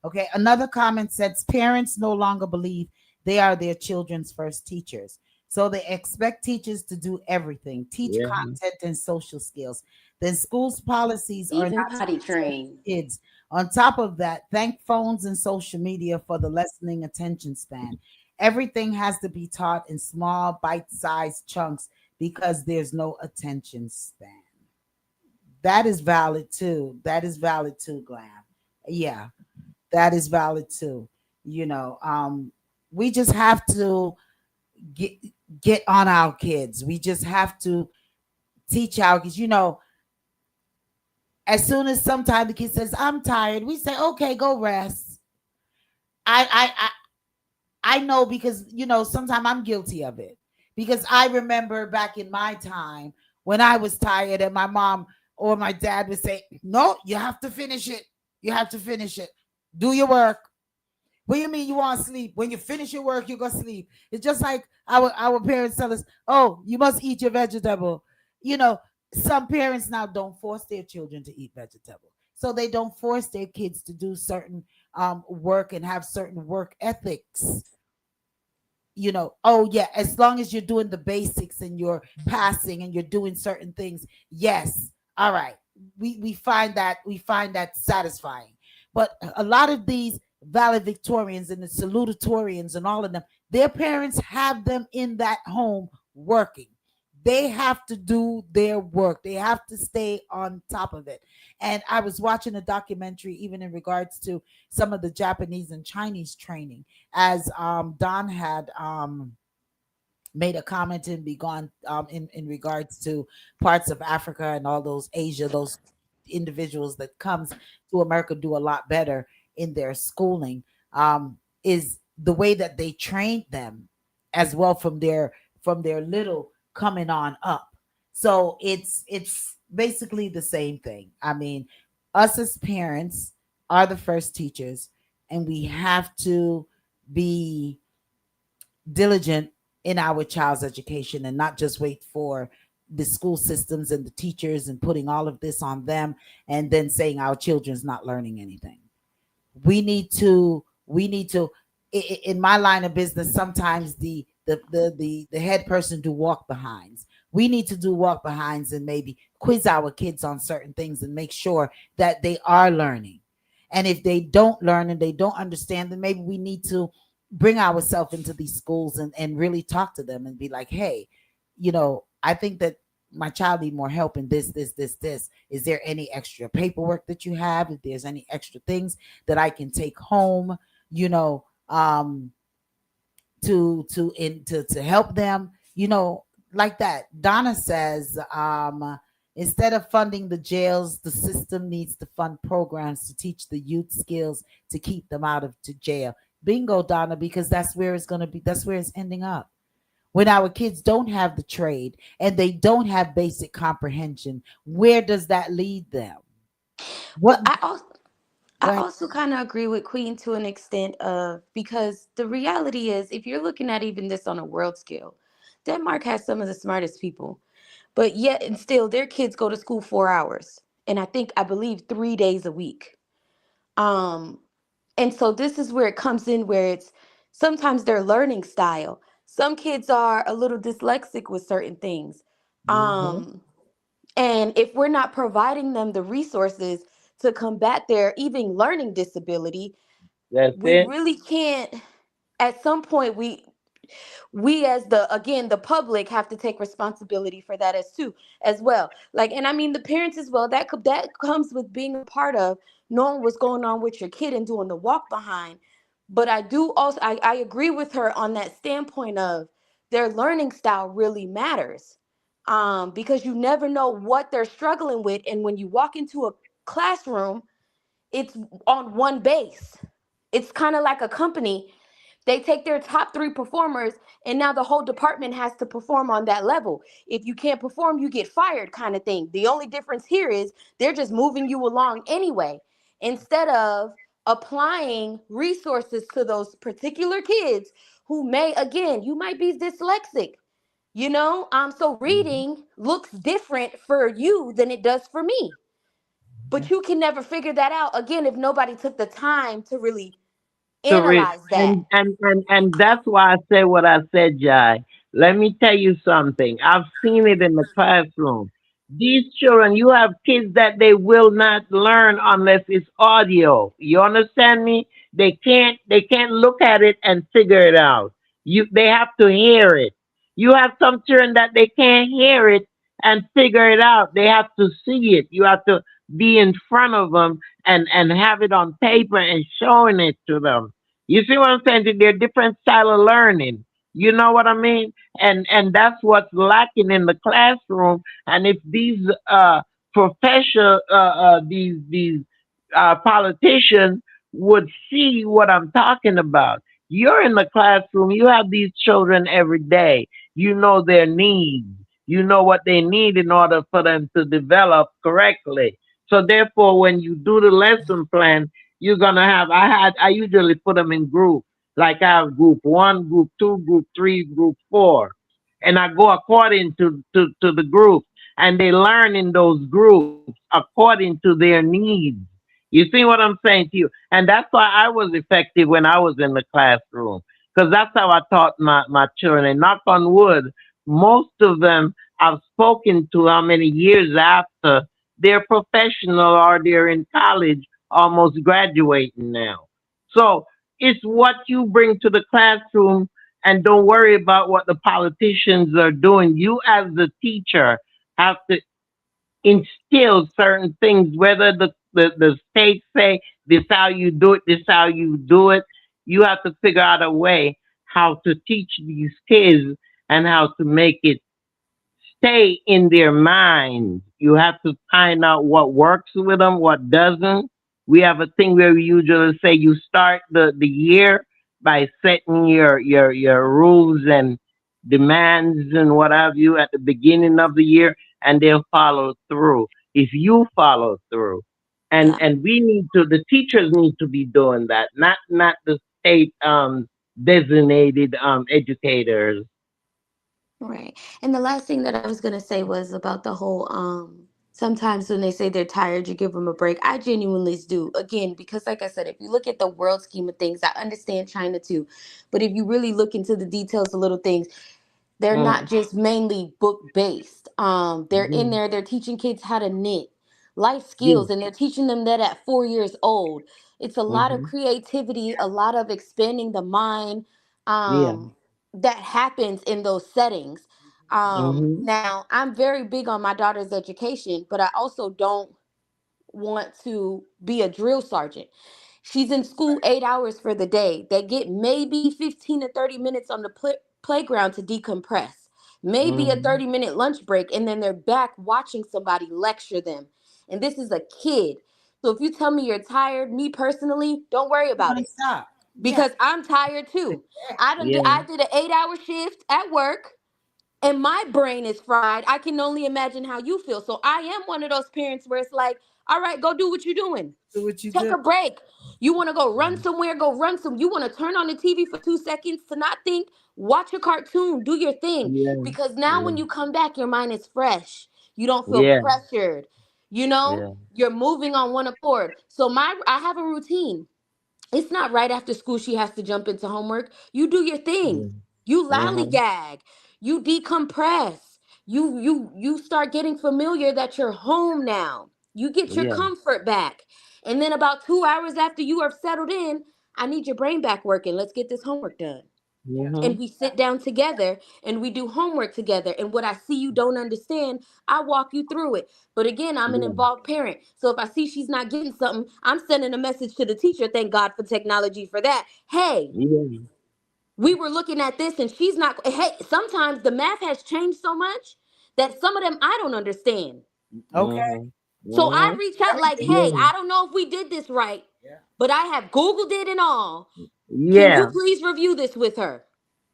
Okay. Another comment says parents no longer believe they are their children's first teachers. So they expect teachers to do everything, teach Yeah. content and social skills. Then schools' policies are Even not potty specific train. to kids. On top of that, thank phones and social media for the lessening attention span. Everything has to be taught in small, bite sized chunks because there's no attention span. That is valid too. That is valid too, Glam. Yeah, that is valid too. You know, we just have to get get on our kids. We just have to teach our kids. You know, as soon as sometimes the kid says, "I'm tired," we say, "Okay, go rest." I know because you know sometimes I'm guilty of it because I remember back in my time when I was tired and my mom or my dad would say, "No, you have to finish it. You have to finish it. Do your work." What do you mean you want to sleep? When you finish your work, you go sleep. It's just like our parents tell us, "Oh, you must eat your vegetable." You know, some parents now don't force their children to eat vegetable, so they don't force their kids to do certain work and have certain work ethics. You know, oh yeah, as long as you're doing the basics and you're passing and you're doing certain things, yes, all right, we find that satisfying. But a lot of these valedictorians and the salutatorians and all of them, their parents have them in that home working. They have to do their work, they have to stay on top of it. And I was watching a documentary even in regards to some of the Japanese and Chinese training, as Don had made a comment and be gone in regards to parts of Africa and all those Asia, those individuals that comes to America do a lot better in their schooling, is the way that they trained them as well from their little coming on up. So it's basically the same thing. I mean, us as parents are the first teachers, and we have to be diligent in our child's education and not just wait for the school systems and the teachers and putting all of this on them and then saying our children's not learning anything. We need to in my line of business, sometimes the head person do walk behinds. We need to do walk behinds and maybe quiz our kids on certain things and make sure that they are learning. And if they don't learn and they don't understand, then maybe we need to bring ourselves into these schools and really talk to them and be like, hey, you know, I think that my child need more help in this. Is there any extra paperwork that you have? If there's any extra things that I can take home, you know, to help them, you know, like that. Donna says, instead of funding the jails, the system needs to fund programs to teach the youth skills to keep them out of to jail. Bingo, Donna, because that's where it's gonna be. That's where it's ending up. When our kids don't have the trade and they don't have basic comprehension, where does that lead them? What? But I Go ahead. also kind of agree with Queen to an extent of, because the reality is if you're looking at even this on a world scale, Denmark has some of the smartest people. But yet and still their kids go to school 4 hours. And I believe 3 days a week. Um and so this is where it comes in where it's sometimes their learning style. Some kids are a little dyslexic with certain things. Hmm. Um and if we're not providing them the resources to combat their even learning disability, That's we it. really can't, at some point we as the, again, the public have to take responsibility for that as well. Like, and I mean the parents as well, that comes with being a part of knowing what's going on with your kid and doing the walk behind. But I do also, I agree with her on that standpoint of their learning style really matters, because you never know what they're struggling with. And when you walk into a classroom, it's on one base. It's kind of like a company. They take their top three performers, and now the whole department has to perform on that level. If you can't perform, you get fired, kind of thing. The only difference here is they're just moving you along anyway, instead of applying resources to those particular kids who may, again, you might be dyslexic, so Mhm. reading looks different for you than it does for me. But you can never figure that out, again, if nobody took the time to really To read, analyze that. and that's why I say what I said, Jai. Let me tell you something. I've seen it in the classroom. These children, you have kids that they will not learn unless it's audio. You understand me? They can't look at it and figure it out. They have to hear it. You have some children that they can't hear it and figure it out. They have to see it. You have to be in front of them and have it on paper and showing it to them. You see what I'm saying? They're different style of learning. You know what I mean? And that's what's lacking in the classroom. And if these professional these politicians would see what I'm talking about. You're in the classroom. You have these children every day. You know their needs. You know what they need in order for them to develop correctly. So therefore, when you do the lesson plan, you're gonna have. I usually put them in groups. Like I have group one, group two, group three, group four, and I go according to the group, and they learn in those groups according to their needs. You see what I'm saying to you? And that's why I was effective when I was in the classroom. Because that's how I taught my children. And knock on wood, most of them I've spoken to how many years after they're professional or they're in college, almost graduating now. So it's what you bring to the classroom, and don't worry about what the politicians are doing. You as the teacher have to instill certain things, whether the state say this how you do it, this how you do it. You have to figure out a way how to teach these kids and how to make it stay in their minds. You have to find out what works with them, what doesn't. We have a thing where we usually say you start the year by setting your rules and demands and what have you at the beginning of the year, and they'll follow through if you follow through. Yeah. And we need to, the teachers need to be doing that, not the state designated educators. Right. And the last thing that I was going to say was about the whole sometimes when they say they're tired, you give them a break. I genuinely do. Again, because like I said, if you look at the world scheme of things, I understand China too. But if you really look into the details, the little things, they're not Mm, just mainly book based. They're in mhm. there, they're teaching kids how to knit, life Yeah. skills, and they're teaching them that at 4 years old. It's a lot of Mhm. creativity, a lot of expanding the mind, Yeah. that happens in those settings. Mhm. Now I'm very big on my daughter's education, but I also don't want to be a drill sergeant. She's in school 8 hours for the day. They get maybe 15 to 30 minutes on the playground to decompress, maybe a Mhm. 30-minute lunch break, and then they're back watching somebody lecture them. And this is a kid. So if you tell me you're tired, me personally, don't worry You about want it to stop? Yeah. because I'm tired too. Yeah. I did an 8-hour shift at work and my brain is fried. I can only imagine how you feel. So I am one of those parents where it's like, all right, go do what you're doing. Do what you Take do. a break. You want to go run somewhere, go run some. You want to turn on the TV for 2 seconds to not think, watch a cartoon, do your thing. Yeah. Because now Yeah. when you come back, your mind is fresh. You don't feel Yeah. pressured. You know, Yeah. you're moving on one accord. So I have a routine. It's not right after school she has to jump into homework. You do your thing. Yeah. You Uh-huh. lollygag. You decompress. You start getting familiar that you're home now. You get your Yeah. comfort back. And then about 2 hours after you are settled in, I need your brain back working. Let's get this homework done. And Mhm. we sit down together and we do homework together. And what I see you don't understand, I walk you through it. But again, I'm an Yeah. involved parent. So if I see she's not getting something, I'm sending a message to the teacher. Thank God for technology for that. Hey, Yeah. we were looking at this and she's not. Hey, sometimes the math has changed so much that some of them I don't understand. Okay. Mhm. So I Mhm. reach out like, Everything. hey, Yeah. I don't know if we did this right, Yeah. but I have Googled it and all. Can you Yeah. please review this with her?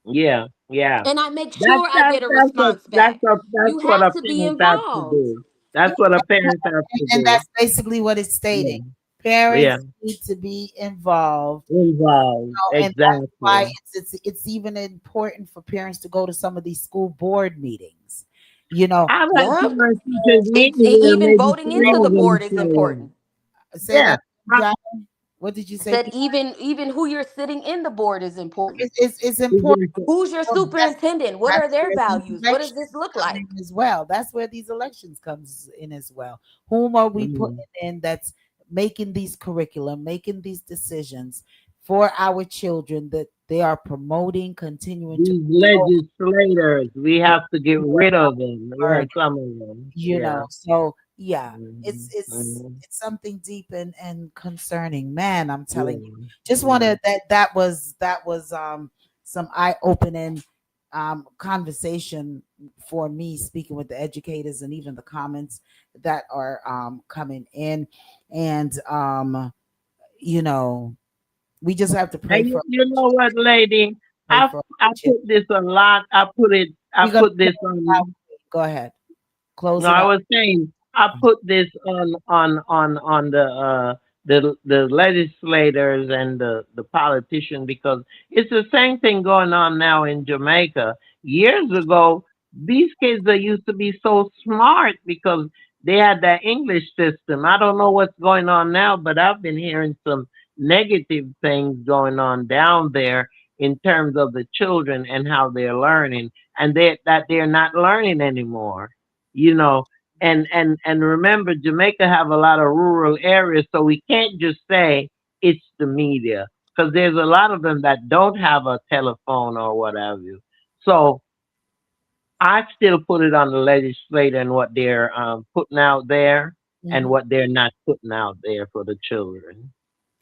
Yeah. Yeah. And I make That's sure I that's get a that's what response back. that's You what have a to be parent has to involved. do. That's what a parent has to And do. that's basically what it's Yeah. stating. Yeah. Parents need to be involved. Involved. And that's why Exactly. it's even important for parents to go to some of these school board meetings. You know, I've had Yep. parent teachers meeting where Even maybe voting three into the of them board is show up. important. say Yeah. that, John. What did you I say, said Pete? even who you're sitting in the board is important. It's important. Exactly. Who's your So superintendent? What are that's their where these values? What does elections this look come in like? as well. That's where these elections comes in as well. Whom are we putting Mhm. in that's making these curriculum, making these decisions for our children that They are promoting, continuing to These promote. legislators, we Yeah, have to get rid of them. Yeah, word, some of them. you know. Yeah. So yeah, it's Mhm, it's mhm. it's something deep and concerning, man. I'm telling you. Yeah. Just Yeah. wanted that was some eye opening conversation for me, speaking with the educators and even the comments that are coming in, and you know, we just have to pray And for you know what, lady? pray for I our children. put this a lot. I We're gonna put this on. go ahead, close No, it I out. was saying I put this on the legislators and the politician because it's the same thing going on now in Jamaica. Years ago, these kids that used to be so smart because they had that English system. I don't know what's going on now, but I've been hearing some negative things going on down there in terms of the children and how they're learning, and that they're not learning anymore, you know. And remember, Jamaica have a lot of rural areas, so we can't just say it's the media because there's a lot of them that don't have a telephone or what have you. So I still put it on the legislator and what they're putting out there and Mhm. what they're not putting out there for the children.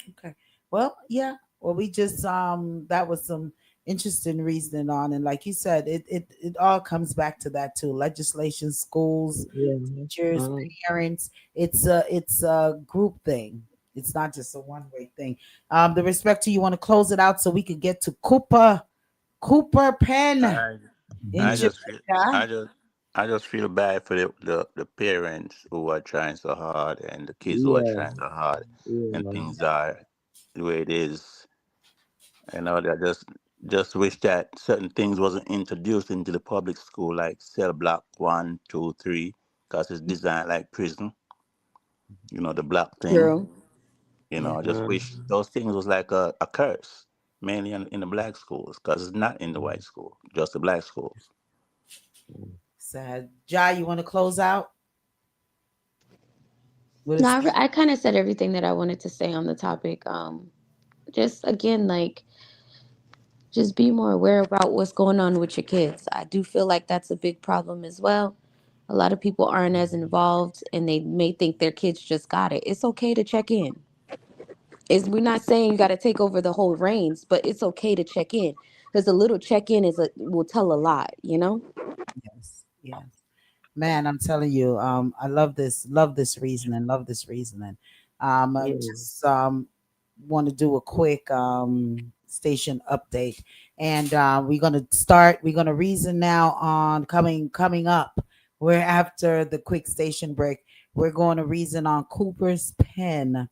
Okay. Well, yeah. Well, we just that was some interesting reasoning on, and like you said, it all comes back to that too. Legislation, schools, Yeah. teachers, Mm. parents. It's a group thing. It's not just a one way thing. The respect to you want to close it out so we could get to Cooper Penn I in I just feel Jamaica. I just I just feel bad for the parents who are trying so hard and the kids who are Yeah. trying so hard and Yeah. things are the way it is. And all that just wish that certain things wasn't introduced into the public school like cell block 1, 2, 3, because it's designed like prison. The black thing. True. Yeah. I just Mm. wish those things was like a curse, mainly in the black schools, because it's not in the white school, just the black schools. Sad. Jai, you want to close out with a No, statement? I kind of said everything that I wanted to say on the topic. Just again, like, just be more aware about what's going on with your kids. I do feel like that's a big problem as well. A lot of people aren't as involved and they may think their kids just got it. It's okay to check in. We're not saying you got to take over the whole reins, but it's okay to check in because a little check in will tell a lot, you know? Yes. Yes. Man, I'm telling you, I love this reasoning, love this reasoning. Yeah. Just want to do a quick station update, and we're gonna reason now on coming up. We're after the quick station break. We're going to reason on Cooper's Pen,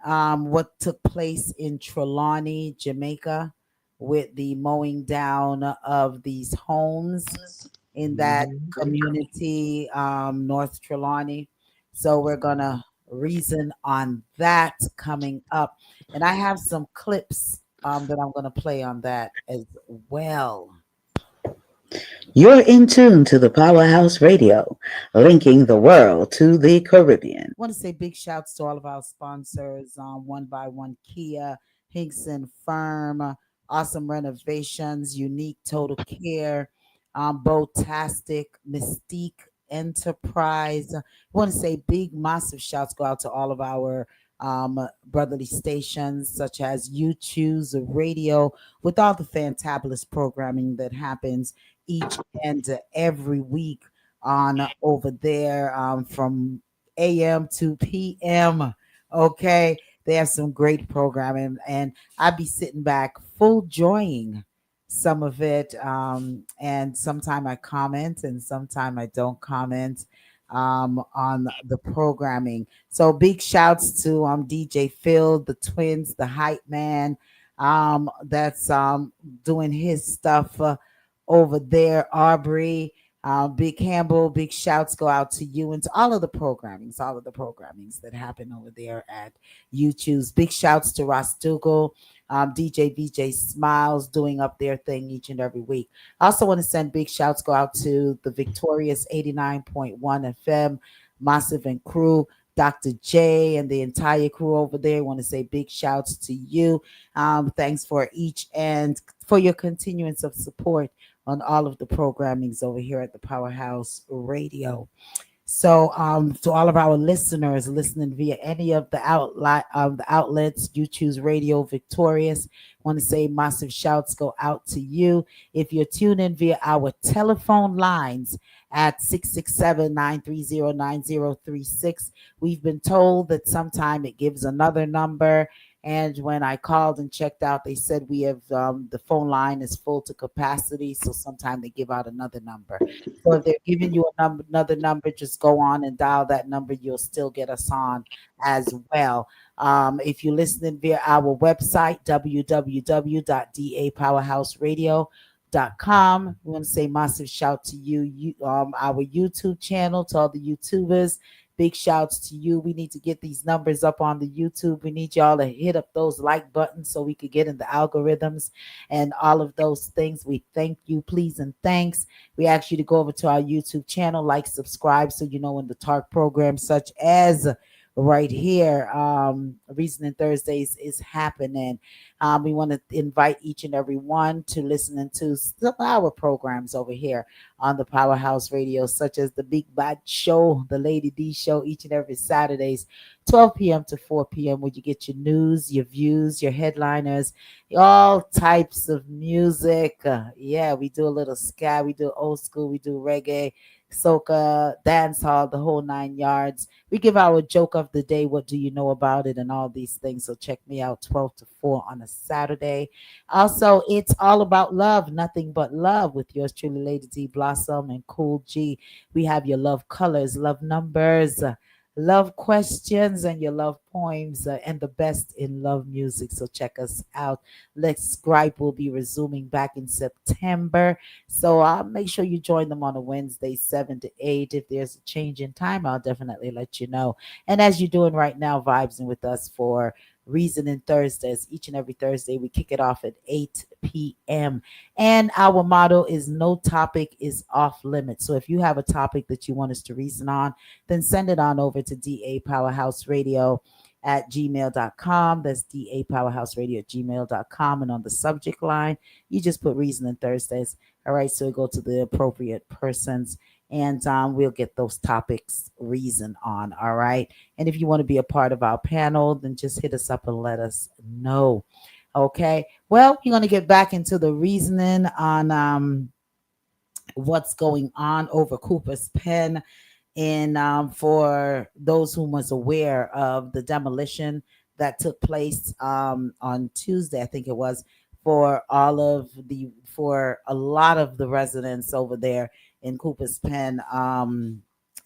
what took place in Trelawney, Jamaica, with the mowing down of these homes in that Mhm. community, North Trelawney. So we're gonna reason on that coming up, and I have some clips that I'm gonna play on that as well. You're in tune to the Powerhouse Radio, linking the world to the Caribbean. Want to say big shouts to all of our sponsors, One by One Kia, Hinkson Firm, Awesome Renovations, Unique Total Care, Botastic, Mystique Enterprise. Want to say big, massive shouts go out to all of our brotherly stations, such as You Choose Radio, with all the fantabulous programming that happens each and every week on over there, from AM to PM. Okay. They have some great programming, and I'd be sitting back full enjoying some of it. And sometime I comment and sometime I don't comment on the programming. So big shouts to DJ Phil, the twins, the hype man, that's doing his stuff over there, Aubrey. Big Campbell, big shouts go out to you and to all of the programmings that happen over there at YouTube's. Big shouts to Ross Dougal, DJ VJ Smiles doing up their thing each and every week. I also want to send big shouts go out to the Victorious 89.1 FM, Massive and Crew, Dr. J and the entire crew over there. I want to say big shouts to you. Thanks for each and for your continuance of support on all of the programmings over here at the Powerhouse Radio. So, to all of our listeners listening via any of the outlets, you choose Radio Victorious. Want to say massive shouts go out to you. If you're tuned in via our telephone lines at 667-930-9036, we've been told that sometime it gives another number. And when I called and checked out, they said we have the phone line is full to capacity. So sometime they give out another number. So if they're giving you another number, just go on and dial that number. You'll still get us on as well. If you're listening via our website, www.dapowerhouseradio.com, we want to say massive shout to our YouTube channel, to all the YouTubers. Big shouts to you. We need to get these numbers up on the YouTube. We need y'all to hit up those like buttons so we could get in the algorithms and all of those things. We thank you, please, and thanks. We ask you to go over to our YouTube channel, like, subscribe, so you know when the talk programs such as right here, Reasoning Thursdays is happening. We want to invite each and every one to listening to some of our programs over here on the Powerhouse Radio, such as the Big Bad Show, the Lady D Show, each and every Saturdays, 12 p.m. to 4 p.m., where you get your news, your views, your headliners, all types of music. Yeah, we do a little ska, we do old school, we do reggae, soca, dance hall, the whole 9 yards. We give our joke of the day, what do you know about it, and all these things. So check me out 12 to 4 on a Saturday. Also, it's all about love, nothing but love, with yours truly, Lady D Blossom and Cool G. We have your love colors, love numbers, love questions, and your love poems, and the best in love music. So check us out. Let's Gripe will be resuming back in September. So make sure you join them on a Wednesday, 7 to 8. If there's a change in time, I'll definitely let you know. And as you're doing right now, vibesing with us for Reasoning Thursdays. Each and every Thursday, we kick it off at 8 p.m. And our motto is no topic is off limits. So if you have a topic that you want us to reason on, then send it on over to DA Powerhouse Radio at gmail.com. That's DA Powerhouse Radio at gmail.com. And on the subject line, you just put Reasoning Thursdays. All right, so go to the appropriate persons, and we'll get those topics reasoned on. All right. And if you want to be a part of our panel, then just hit us up and let us know. Okay. Well, we're going to get back into the reasoning on what's going on over Cooper's Pen. And for those who was aware of the demolition that took place on Tuesday, I think it was, for a lot of the residents over there in Cooper's Pen,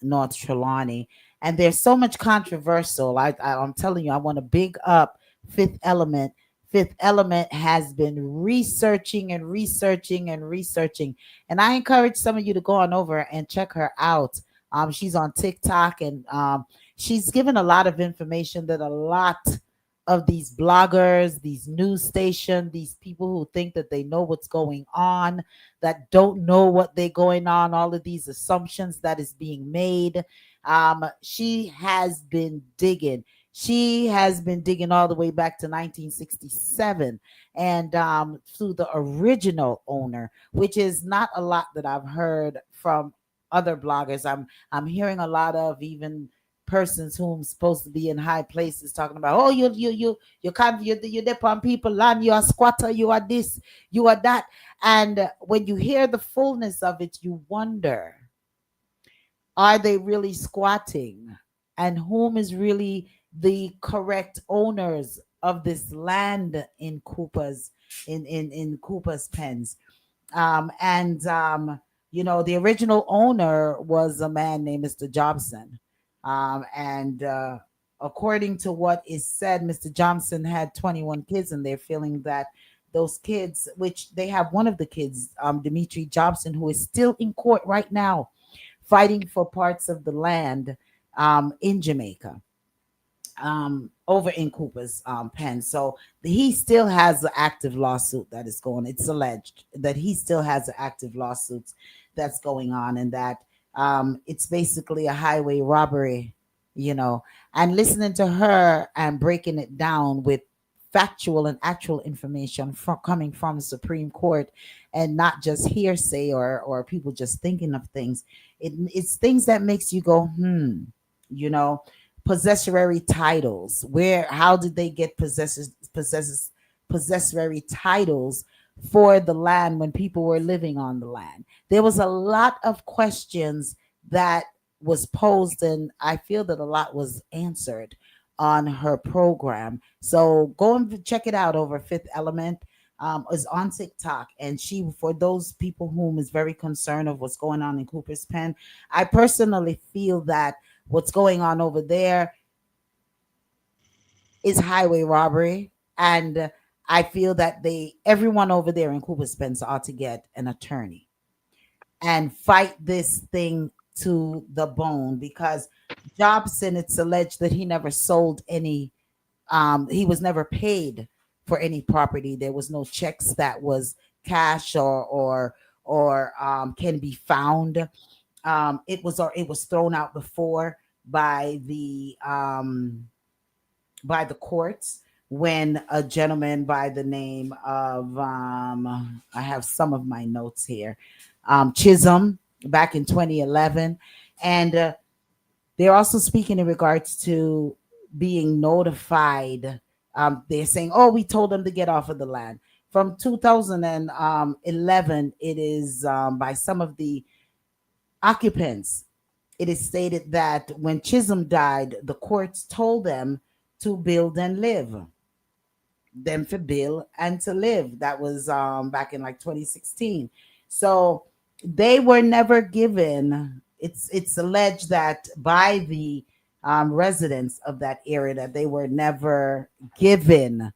North Trelawney. And there's so much controversial. I'm telling you, I want to big up Fifth Element. Fifth Element has been researching and researching and researching. And I encourage some of you to go on over and check her out. She's on TikTok, and she's given a lot of information that a lot of these bloggers, these news stations, these people who think that they know what's going on, that don't know what they're going on, all of these assumptions that is being made. She has been digging. She has been digging all the way back to 1967, and through the original owner, which is not a lot that I've heard from other bloggers. I'm hearing a lot of even persons whom supposed to be in high places talking about, oh, you can't, you dip on people land, you are squatter, you are this, you are that. And when you hear the fullness of it, you wonder, are they really squatting, and whom is really the correct owners of this land in Cooper's Pens? The original owner was a man named Mr. Jobson. And according to what is said, Mr. Johnson had 21 kids, and they're feeling that those kids, which they have one of the kids, Dimitri Jobson, who is still in court right now, fighting for parts of the land in Jamaica, over in Cooper's Pen. So he still has an active lawsuit that is going. It's alleged that he still has an active lawsuit that's going on, and that it's basically a highway robbery you know, and listening to her and breaking it down with factual and actual information from coming from the Supreme Court, and not just hearsay or people just thinking of things. It's things that makes you go, you know, possessory titles. Where how did they get possessory titles for the land when people were living on the land? There was a lot of questions that was posed, and I feel that a lot was answered on her program. So go and check it out over Fifth Element. Is on TikTok, and she, for those people whom is very concerned of what's going on in Cooper's Pen, I personally feel that what's going on over there is highway robbery, and I feel that everyone over there in Cooper's Pen ought to get an attorney and fight this thing to the bone, because Jobson, it's alleged that he never sold any, he was never paid for any property. There was no checks that was cash or can be found. It was thrown out before by the courts, when a gentleman by the name of, I have some of my notes here, Chisholm, back in 2011. And they're also speaking in regards to being notified. They're saying, oh, we told them to get off of the land. From 2011, it is, by some of the occupants, it is stated that when Chisholm died, the courts told them to build and live, them for build and to live. That was back in like 2016. So they were never given. It's alleged that by the residents of that area, that they were never given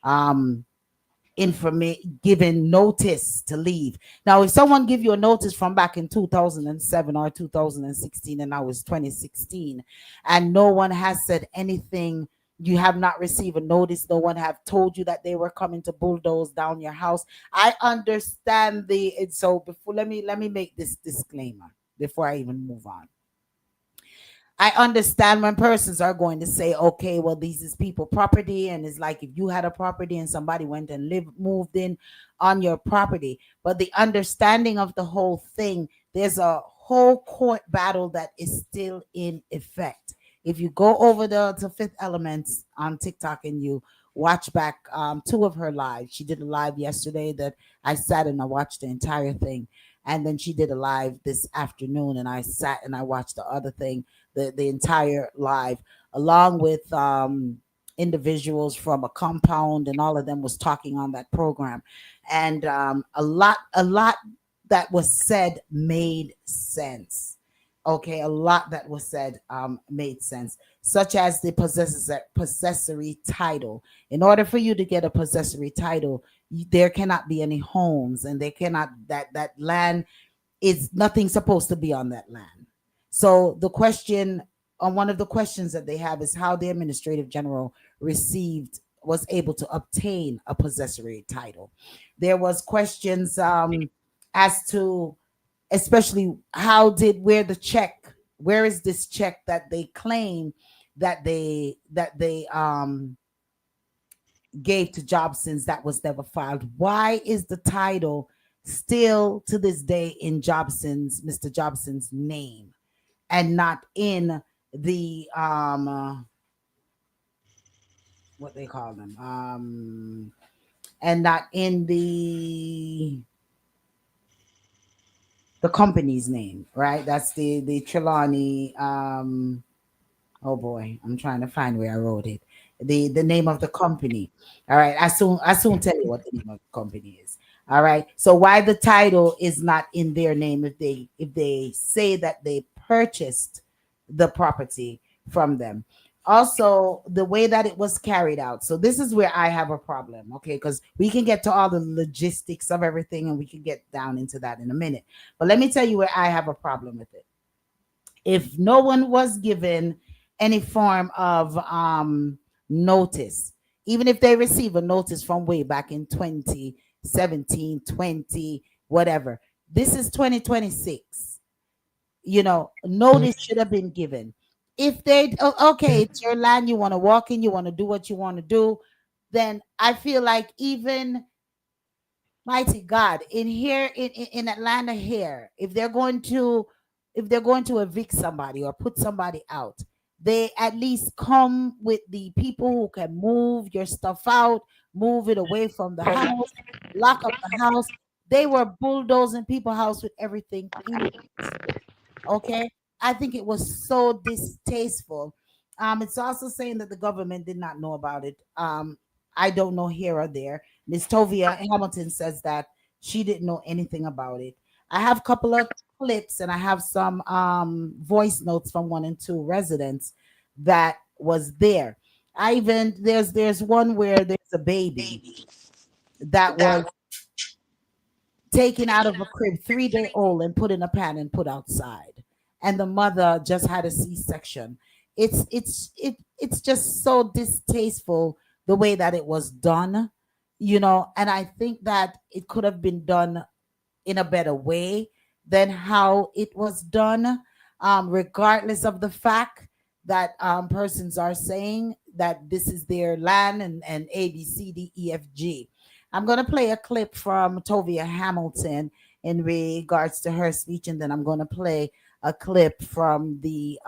um, given notice to leave. Now, if someone give you a notice from back in 2007 or 2016, and now it's 2016, and no one has said anything, you have not received a notice, no one have told you that they were coming to bulldoze down your house. I understand so before, let me make this disclaimer before I even move on. I understand when persons are going to say, okay, well, these is people property, and it's like if you had a property and somebody went and moved in on your property. But the understanding of the whole thing, there's a whole court battle that is still in effect. If you go over to Fifth Elements on TikTok and you watch back two of her lives, she did a live yesterday that I sat and I watched the entire thing. And then she did a live this afternoon, and I sat and I watched the other thing, the entire live, along with individuals from a compound, and all of them was talking on that program. And a lot that was said made sense. Okay, a lot that was said made sense, such as the possessory title. In order for you to get a possessory title, there cannot be any homes, and they cannot, that land is nothing supposed to be on that land. So the question, on one of the questions that they have, is how the administrative general was able to obtain a possessory title. There was questions as to, especially, where is this check that they claim that they gave to Jobson's, that was never filed? Why is the title still to this day in Mr. Jobson's name, and not in the what they call them, and not in the company's name, right? That's the Trelawney. Oh boy, I'm trying to find where I wrote it. The name of the company. All right, I soon tell you what the name of the company is. All right. So why the title is not in their name, if they say that they purchased the property from them? Also, the way that it was carried out. So this is where I have a problem, okay? Because we can get to all the logistics of everything, and we can get down into that in a minute. But let me tell you where I have a problem with it. If no one was given any form of notice, even if they receive a notice from way back in 2017, 20, whatever, this is 2026. Notice should have been given. if they okay, it's your land, you want to walk in, you want to do what you want to do, then I feel like even mighty God in here in Atlanta here, if they're going to evict somebody or put somebody out, they at least come with the people who can move your stuff out, move it away from the house, lock up the house. They were bulldozing people's house with everything anyways. Okay. I think it was so distasteful. It's also saying that the government did not know about it. I don't know here or there. Miss Tovia Hamilton says that she didn't know anything about it. I have a couple of clips and I have some voice notes from 1 and 2 residents that was there. I even there's one where there's a baby that was taken out of a crib 3 day old and put in a pan and put outside, and the mother just had a c-section. It's just so distasteful the way that it was done, and I think that it could have been done in a better way than how it was done, regardless of the fact that persons are saying that this is their land and A, B, C, D, E, F, G. I'm going to play a clip from Tovia Hamilton in regards to her speech, and then I'm going to play a clip from the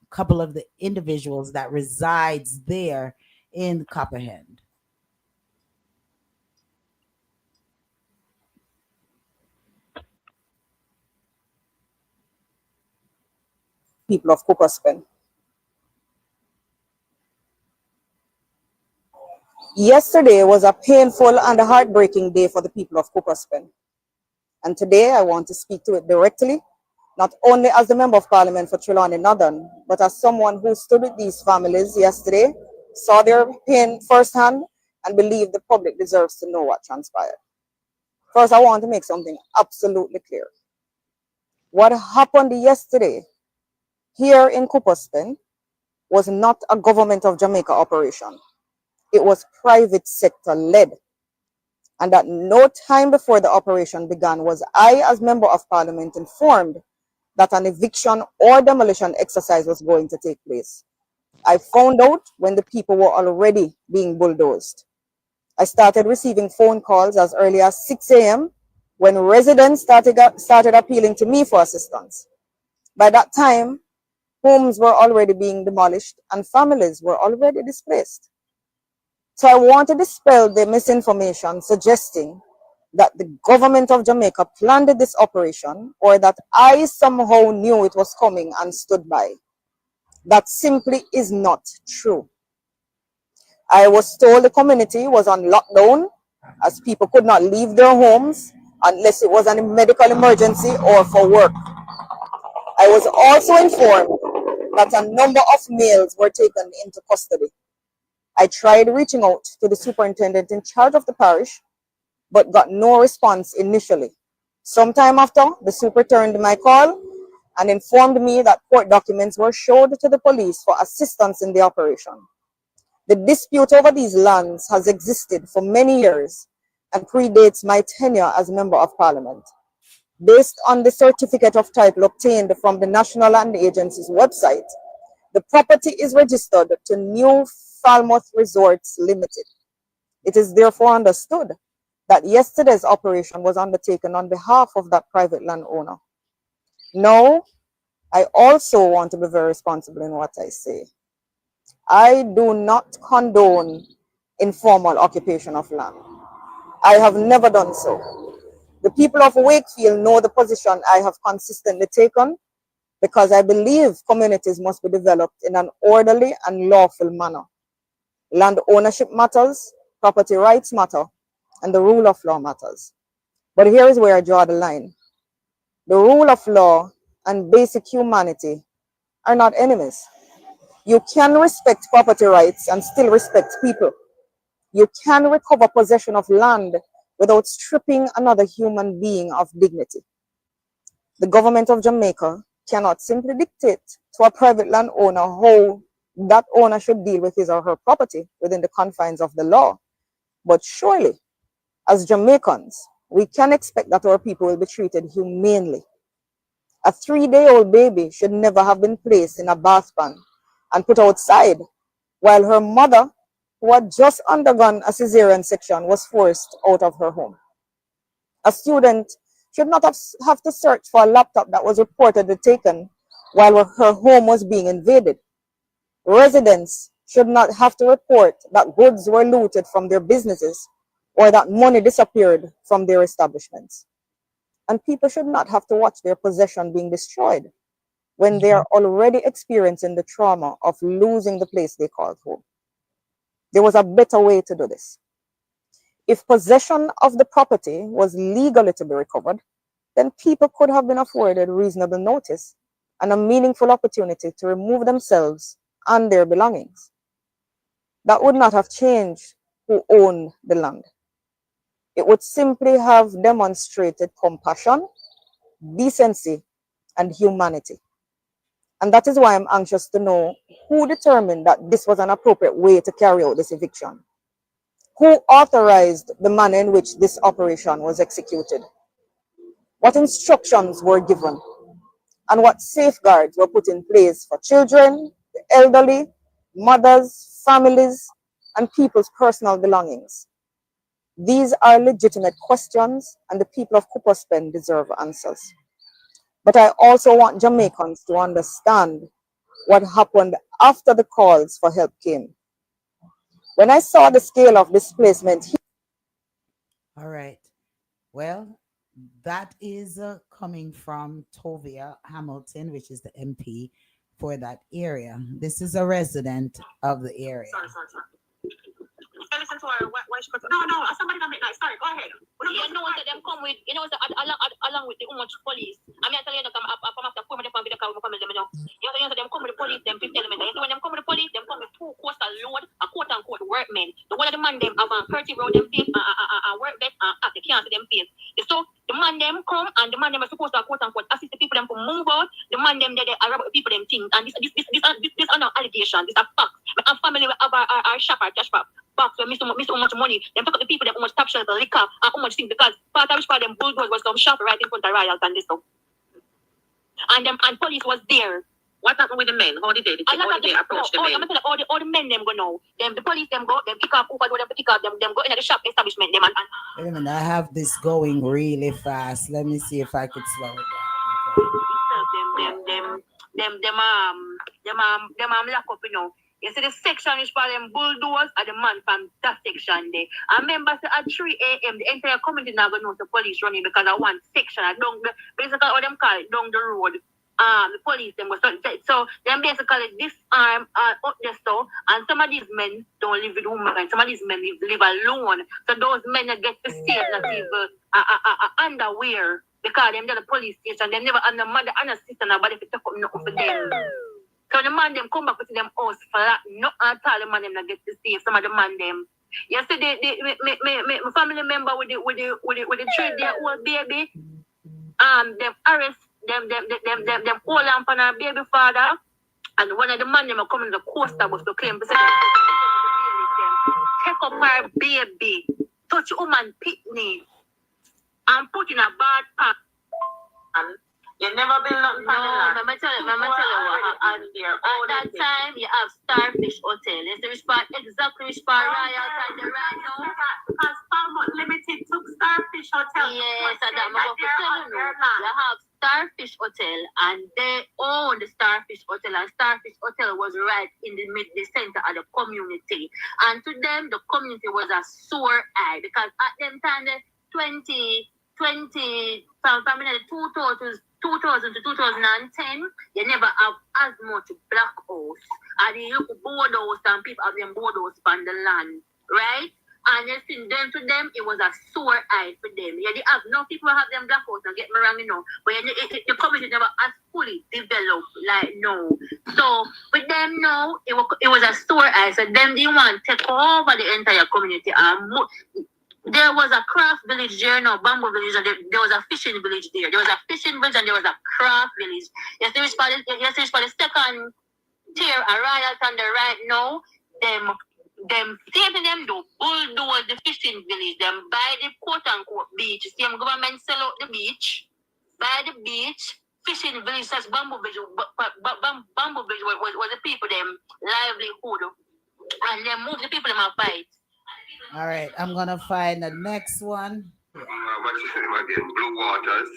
couple of the individuals that resides there in Copperhead. People of Cooperspin. Yesterday was a painful and a heartbreaking day for the people of Cooperspin. And today I want to speak to it directly, not only as the Member of Parliament for Trelawney Northern, but as someone who stood with these families yesterday, saw their pain firsthand, and believe the public deserves to know what transpired. First, I want to make something absolutely clear. What happened yesterday here in Cooperspin was not a government of Jamaica operation. It was private sector led. And at no time before the operation began was I, as Member of Parliament, informed that an eviction or demolition exercise was going to take place. I found out when the people were already being bulldozed. I started receiving phone calls as early as 6 a.m. when residents started appealing to me for assistance. By that time, homes were already being demolished and families were already displaced. So I want to dispel the misinformation suggesting that the government of Jamaica planned this operation or that I somehow knew it was coming and stood by. That simply is not true. I was told the community was on lockdown as people could not leave their homes unless it was a medical emergency or for work. I was also informed that a number of males were taken into custody. I tried reaching out to the superintendent in charge of the parish, but got no response initially. Sometime after, the super returned my call and informed me that court documents were showed to the police for assistance in the operation. The dispute over these lands has existed for many years and predates my tenure as Member of Parliament. Based on the certificate of title obtained from the National Land Agency's website, the property is registered to New Falmouth Resorts Limited. It is therefore understood that yesterday's operation was undertaken on behalf of that private landowner. Now, I also want to be very responsible in what I say. I do not condone informal occupation of land. I have never done so. The people of Wakefield know the position I have consistently taken because I believe communities must be developed in an orderly and lawful manner. Land ownership matters, property rights matter, and the rule of law matters. But here is where I draw the line. The rule of law and basic humanity are not enemies. You can respect property rights and still respect people. You can recover possession of land without stripping another human being of dignity. The government of Jamaica cannot simply dictate to a private landowner how that owner should deal with his or her property within the confines of the law. But surely, as Jamaicans, we can expect that our people will be treated humanely. A 3-day-old baby should never have been placed in a bath pan and put outside while her mother, who had just undergone a cesarean section, was forced out of her home. A student should not have to search for a laptop that was reportedly taken while her home was being invaded. Residents should not have to report that goods were looted from their businesses or that money disappeared from their establishments. And people should not have to watch their possession being destroyed when they are already experiencing the trauma of losing the place they called home. There was a better way to do this. If possession of the property was legally to be recovered, then people could have been afforded reasonable notice and a meaningful opportunity to remove themselves and their belongings. That would not have changed who owned the land. It would simply have demonstrated compassion, decency, and humanity. And that is why I'm anxious to know who determined that this was an appropriate way to carry out this eviction. Who authorized the manner in which this operation was executed? What instructions were given? And what safeguards were put in place for children, the elderly, mothers, families, and people's personal belongings? These are legitimate questions, and the people of Kupaspen deserve answers. But I also want Jamaicans to understand what happened after the calls for help came. When I saw the scale of displacement. All right. Well, that is coming from Tovia Hamilton, which is the MP for that area. This is a resident of the area. Sorry. Listen to her. Why she no, somebody can make that. Sorry, go ahead. You know that them come with, along with the much police. I mean, I tell you that I'm after 4 minutes from the car, them, you know. You know, them come with the police, them 50 elements. You know, when them come with the police, them come with 2 coastal load, a quote unquote workmen. The one of the man them have a 30 round them face, work bet, at the can't see them face. So the man them come and the man them are supposed to quote unquote assist the people them to move out. The man them they are about people them things. And this are no allegations. This are facts. My family have our shop, our cash box. Box where miss so much money. Them talk to the people that how much top shelter, liquor, and how much things because part of which part them bulldoze was some shop right in front of Royals and this stuff. And police was there. What happened with the men? How did they approach the men? I'm telling you, all the men them go now. Them the police them go, them pick up over them pick up them go in the shop establishment them and wait a minute, I have this going really fast. Let me see if I could slow it down. Them lock up, you know. You see the section is for them bulldoze and the man from that section there. I remember at 3 a.m. the entire community now going to know the police running because I want section. I don't basically what them call it down the road. The police them was so them basically disarm up there so and some of these men don't live with women and some of these men live alone. So those men that get to stay not even underwear because them the police station, they never and the mother and the sister nobody to talk up nothing for them. So the man them come back to them house flat. No at all the man them not get to see some of the man them. Yesterday, my family member with the 3-day-old baby, them arrest them hold on for our baby father, and one of the man them are coming to the coaster was to claim to say take up our baby, touch woman pitney, and put in a bad pack. You never been nothing from the land. Mama tell you what happened there. At that time, you have Starfish Hotel. It's the response, exactly response Royal and the right now. Because Palmont Limited took Starfish Hotel. Yes, and that mama tell you. You have Starfish Hotel, and they own the Starfish Hotel, and Starfish Hotel was right in the center of the community. And to them, the community was a sore eye because at them time, the 2000 to 2010, you never have as much black house. And you look board house and people have them board house on the land, right? And you see them to them, it was a sore eye for them. Yeah, they have no people have them black house, don't get me wrong, you know. But the community never as fully developed like no. So with them now, it was a sore eye. So them didn't want to take over the entire community. There was a craft village there, no bamboo village, and there was a fishing village there. There was a fishing village and there was a craft village. Yes, there is for the second tier, a Royal Thunder right now. Them saving them do bulldoze the fishing village. Them buy the quote unquote beach. See, government sell out the beach, buy the beach. fishing village, such bamboo village, bamboo village was the people them livelihood, and they move the people them a fight. All right, I'm gonna find the next one. What's his name again? Blue Waters.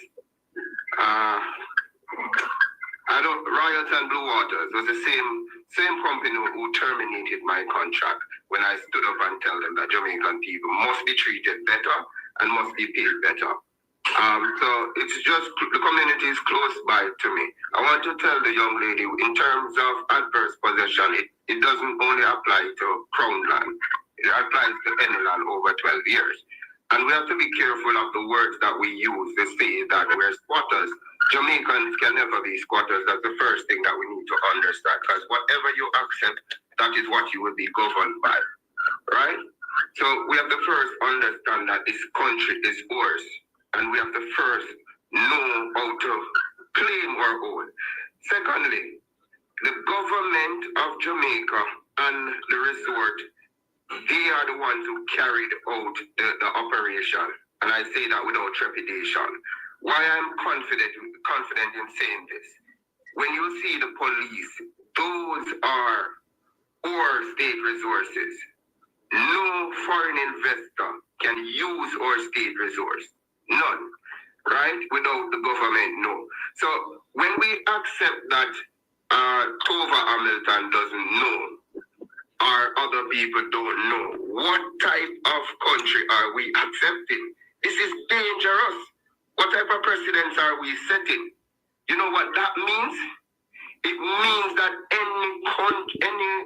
I don't. Royals and Blue Waters was the same company who terminated my contract when I stood up and tell them that Jamaican people must be treated better and must be paid better. So it's just the community is close by to me. I want to tell the young lady in terms of adverse possession, it doesn't only apply to Crown land. It applies to any land over 12 years. And we have to be careful of the words that we use to say that we're squatters. Jamaicans can never be squatters. That's the first thing that we need to understand. Because whatever you accept, that is what you will be governed by. Right? So we have to first understand that this country is ours. And we have to first know how to claim our own. Secondly, the government of Jamaica and the resort, they are the ones who carried out the operation. And I say that without trepidation. Why I'm confident in saying this. When you see the police, those are our state resources. No foreign investor can use our state resource. None. Right? Without the government, no. So when we accept that Tova Hamilton doesn't know, or other people don't know, what type of country are we accepting? This is dangerous. What type of precedents are we setting? You know what that means? It means that any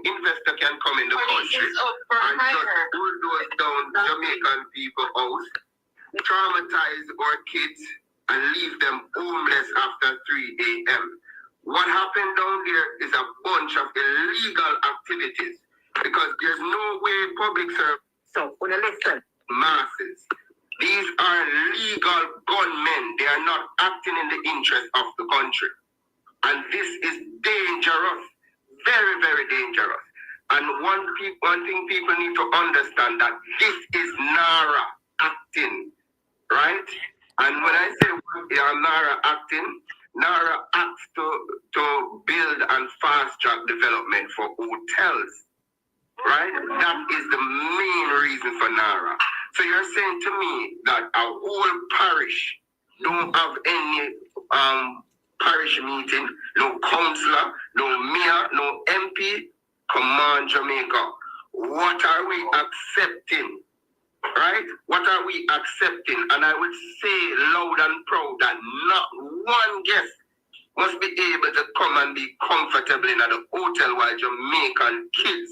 investor can come in the country and just bulldoze down Jamaican people's house, traumatize our kids, and leave them homeless after 3 a.m. What happened down there is a bunch of illegal activities because there's no way public service. So, listen, masses. These are legal gunmen. They are not acting in the interest of the country. And this is dangerous. Very, very dangerous. And one thing people need to understand that this is NARA acting. Right? And when I say NARA acting, NARA acts to build and fast track development for hotels. Right? That is the main reason for NARA. So you're saying to me that a whole parish don't have any parish meeting, no councillor, no mayor, no MP? Come on, Jamaica. What are we accepting? Right? What are we accepting? And I would say loud and proud that not one guest must be able to come and be comfortable in a hotel while Jamaican kids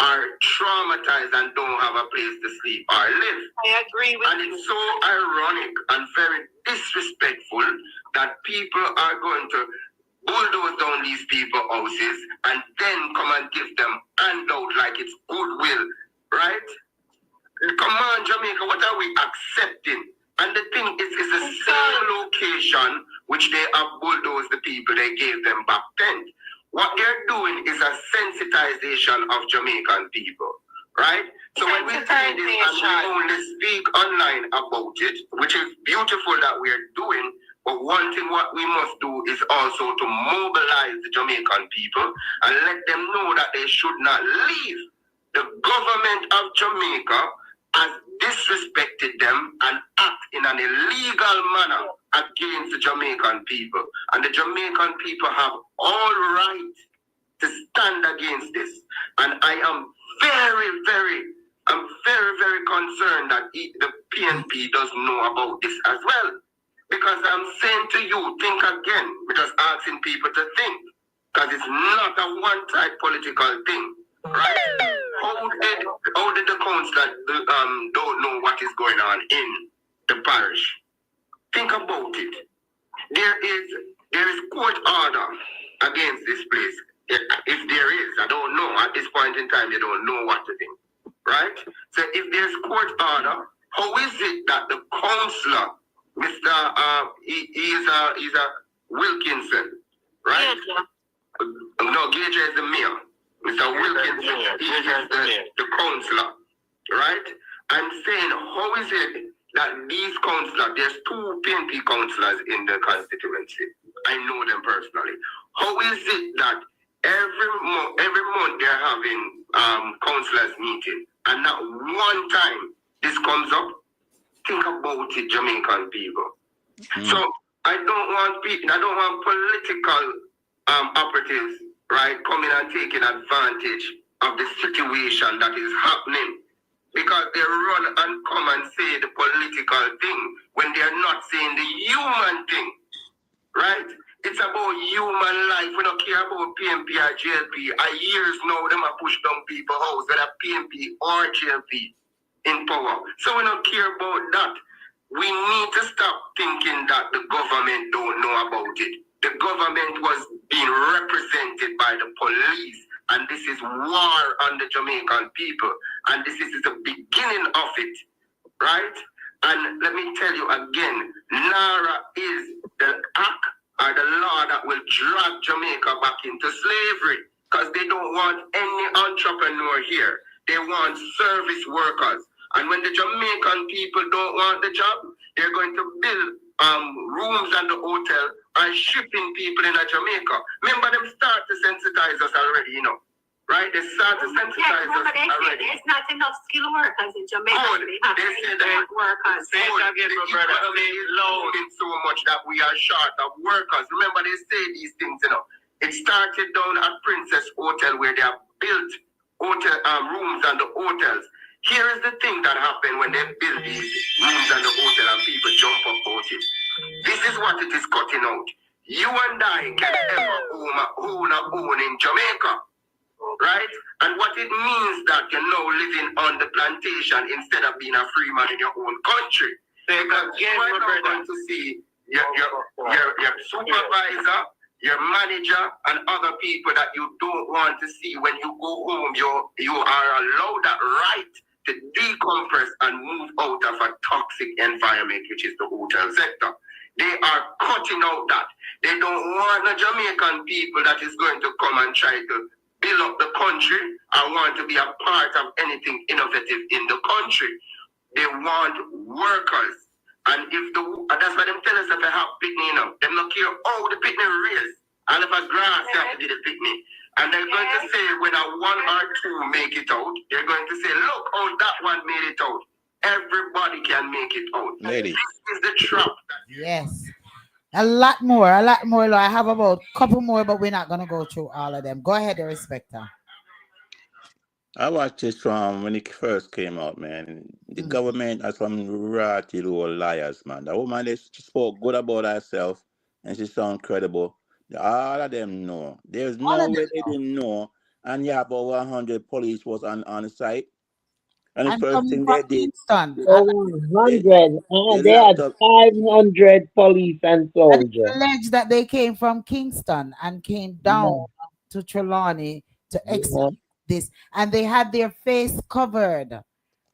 are traumatized and don't have a place to sleep or live. I agree with you. And it's so ironic and very disrespectful that people are going to bulldoze down these people's houses and then come and give them handout like it's goodwill, right? Come on, Jamaica, what are we accepting? And the thing is, it's the same location which they have bulldozed the people they gave them back then. What they're doing is a sensitization of Jamaican people, right? So when we say this and we only speak online about it, which is beautiful that we're doing, but one thing what we must do is also to mobilize the Jamaican people and let them know that they should not leave. The government of Jamaica has disrespected them and act in an illegal manner against the Jamaican people. And the Jamaican people have all right to stand against this. And I am very, very concerned that the PNP doesn't know about this as well. Because I'm saying to you, think again. We're just asking people to think. Because it's not a one-type political thing. Right? How did the councillor don't know what is going on in the parish? Think about it. There is court order against this place. If there is, I don't know. At this point in time, you don't know what to think. Right? So if there's court order, how is it that the councillor, Mr. He's a Wilkinson, right? Yeah. No, Gage is the mayor. Mr. Wilkinson, he is the councillor, right? I'm saying, how is it that these councillors, there's 2 PNP councillors in the constituency, I know them personally. How is it that every month they're having councillors meeting, and not one time this comes up? Think about it, Jamaican people. So I don't want political operatives, right, coming and taking advantage of the situation that is happening, because they run and come and say the political thing when they are not saying the human thing, right? It's about human life. We don't care about PMP or GLP. I years now them are push down people house, whether PMP or GLP in power. So we don't care about that. We need to stop thinking that the government don't know about it. The government was being represented by the police, and this is war on the Jamaican people, and this is the beginning of it, right? And let me tell you again, NARA is the act or the law that will drag Jamaica back into slavery, because they don't want any entrepreneur here. They want service workers. And when the Jamaican people don't want the job, they're going to build rooms at the hotel and shipping people in Jamaica. Remember, them start to sensitize us already, you know. Right? They start to sensitize us already. There's not enough skilled workers in Jamaica. They say that workers. the economy is loading so much that we are short of workers. Remember, they say these things, you know. It started down at Princess Hotel, where they have built hotel rooms and the hotels. Here is the thing that happened when they build these rooms and the hotel and people jump up about it. This is what it is cutting out. You and I can ever own a home in Jamaica, right? And what it means that you're now living on the plantation instead of being a free man in your own country. Because you are now going to see your supervisor, your manager, and other people that you don't want to see. When you go home, you are allowed that right to decompress and move out of a toxic environment, which is the hotel sector. They are cutting out that. They don't want the Jamaican people that is going to come and try to build up the country and want to be a part of anything innovative in the country. They want workers. And that's why them tell us if they have picnic, you know, them not care how the picnic raise. And if a grass, they have to do the picnic. And they're going to say when a one or two make it out, they're going to say, look how that one made it out. Everybody can make it out. Lady. This is the trap. Yes. A lot more. I have about a couple more, but we're not going to go through all of them. Go ahead, Darespecta. I watched this from when it first came out, man. The government are some ratty little liars, man. The woman, she spoke good about herself, and she sound credible. All of them know. There's no way they didn't know. And you have over 100 police was on the site. And the first thing they did, over 100. They had 500 police and soldiers. Alleged that they came from Kingston and came down to Trelawney to execute this, and they had their face covered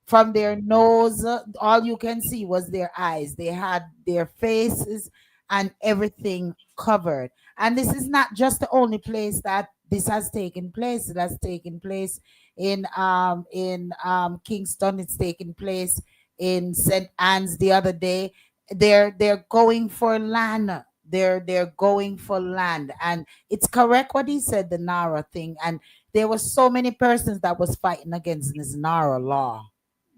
from their nose. All you can see was their eyes. They had their faces and everything covered. And this is not just the only place that this has taken place. It has taken place in Kingston. It's taken place in St. Anne's the other day. They're going for land. They're going for land. And it's correct what he said, the NARA thing. And there were so many persons that was fighting against this NARA law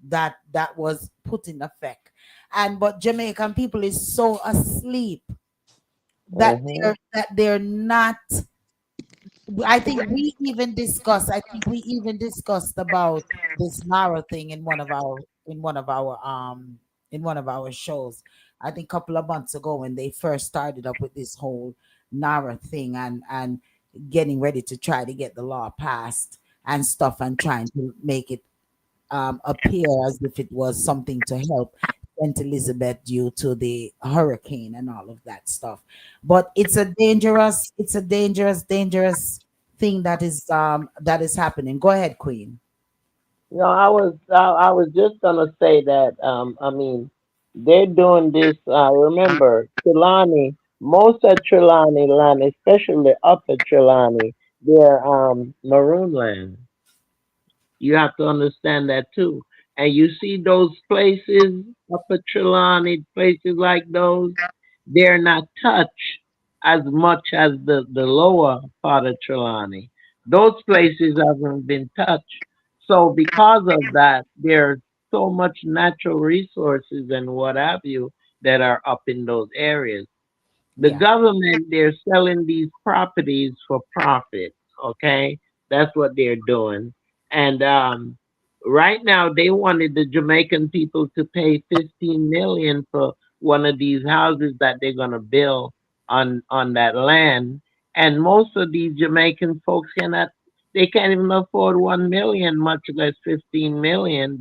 that was put in effect. But Jamaican people is so asleep that they're not. I think we even discussed about this NARA thing in one of our shows. I think a couple of months ago when they first started up with this whole NARA thing and getting ready to try to get the law passed and stuff, and trying to make it appear as if it was something to help St. Elizabeth due to the hurricane and all of that stuff. But it's a dangerous thing that is happening. Go ahead, Queen. I was just gonna say that I mean, they're doing this. Remember, Trelawney, most of Trelawney land, especially Upper Trelawney, they're maroon land. You have to understand that too. And you see those places, Upper Trelawney, places like those, they're not touched as much as the lower part of Trelawney. Those places haven't been touched. So because of that, there's so much natural resources and what have you that are up in those areas. The Yeah. government, they're selling these properties for profit. Okay, that's what they're doing. And right now, they wanted the Jamaican people to pay 15 million for one of these houses that they're gonna build on that land. And most of these Jamaican folks cannot. They can't even afford 1 million, much less $15 million.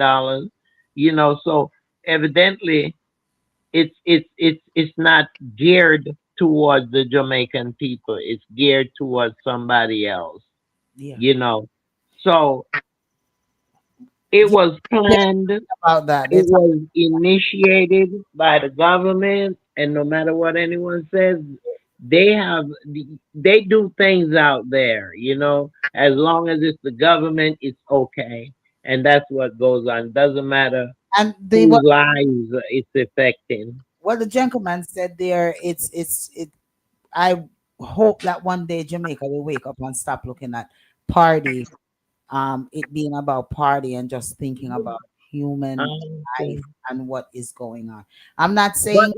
So evidently it's not geared towards the Jamaican people. It's geared towards somebody else, Yeah. you know. So it Yeah. was They're planned, talking about that. They're it talking. was initiated by the government, and no matter what anyone says, they have they do things out there. As long as it's the government, it's okay, and that's what goes on. Doesn't matter And they whose lives it's affecting. what the gentleman said there, it I hope that one day Jamaica will wake up and stop looking at party, it being about party and just thinking about human life Okay. and what is going on. I'm not But saying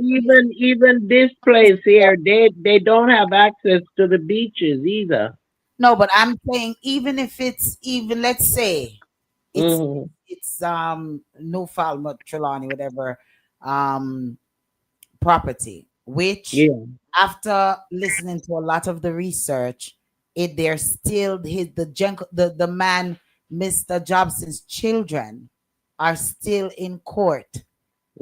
even this place here, they don't have access to the beaches either. no, but I'm saying even if it's even let's say it's Hmm. no foul Trelawney, whatever um property, which Yeah. after listening to a lot of the research, it there's still the man, Mr. Jobson's children are still in court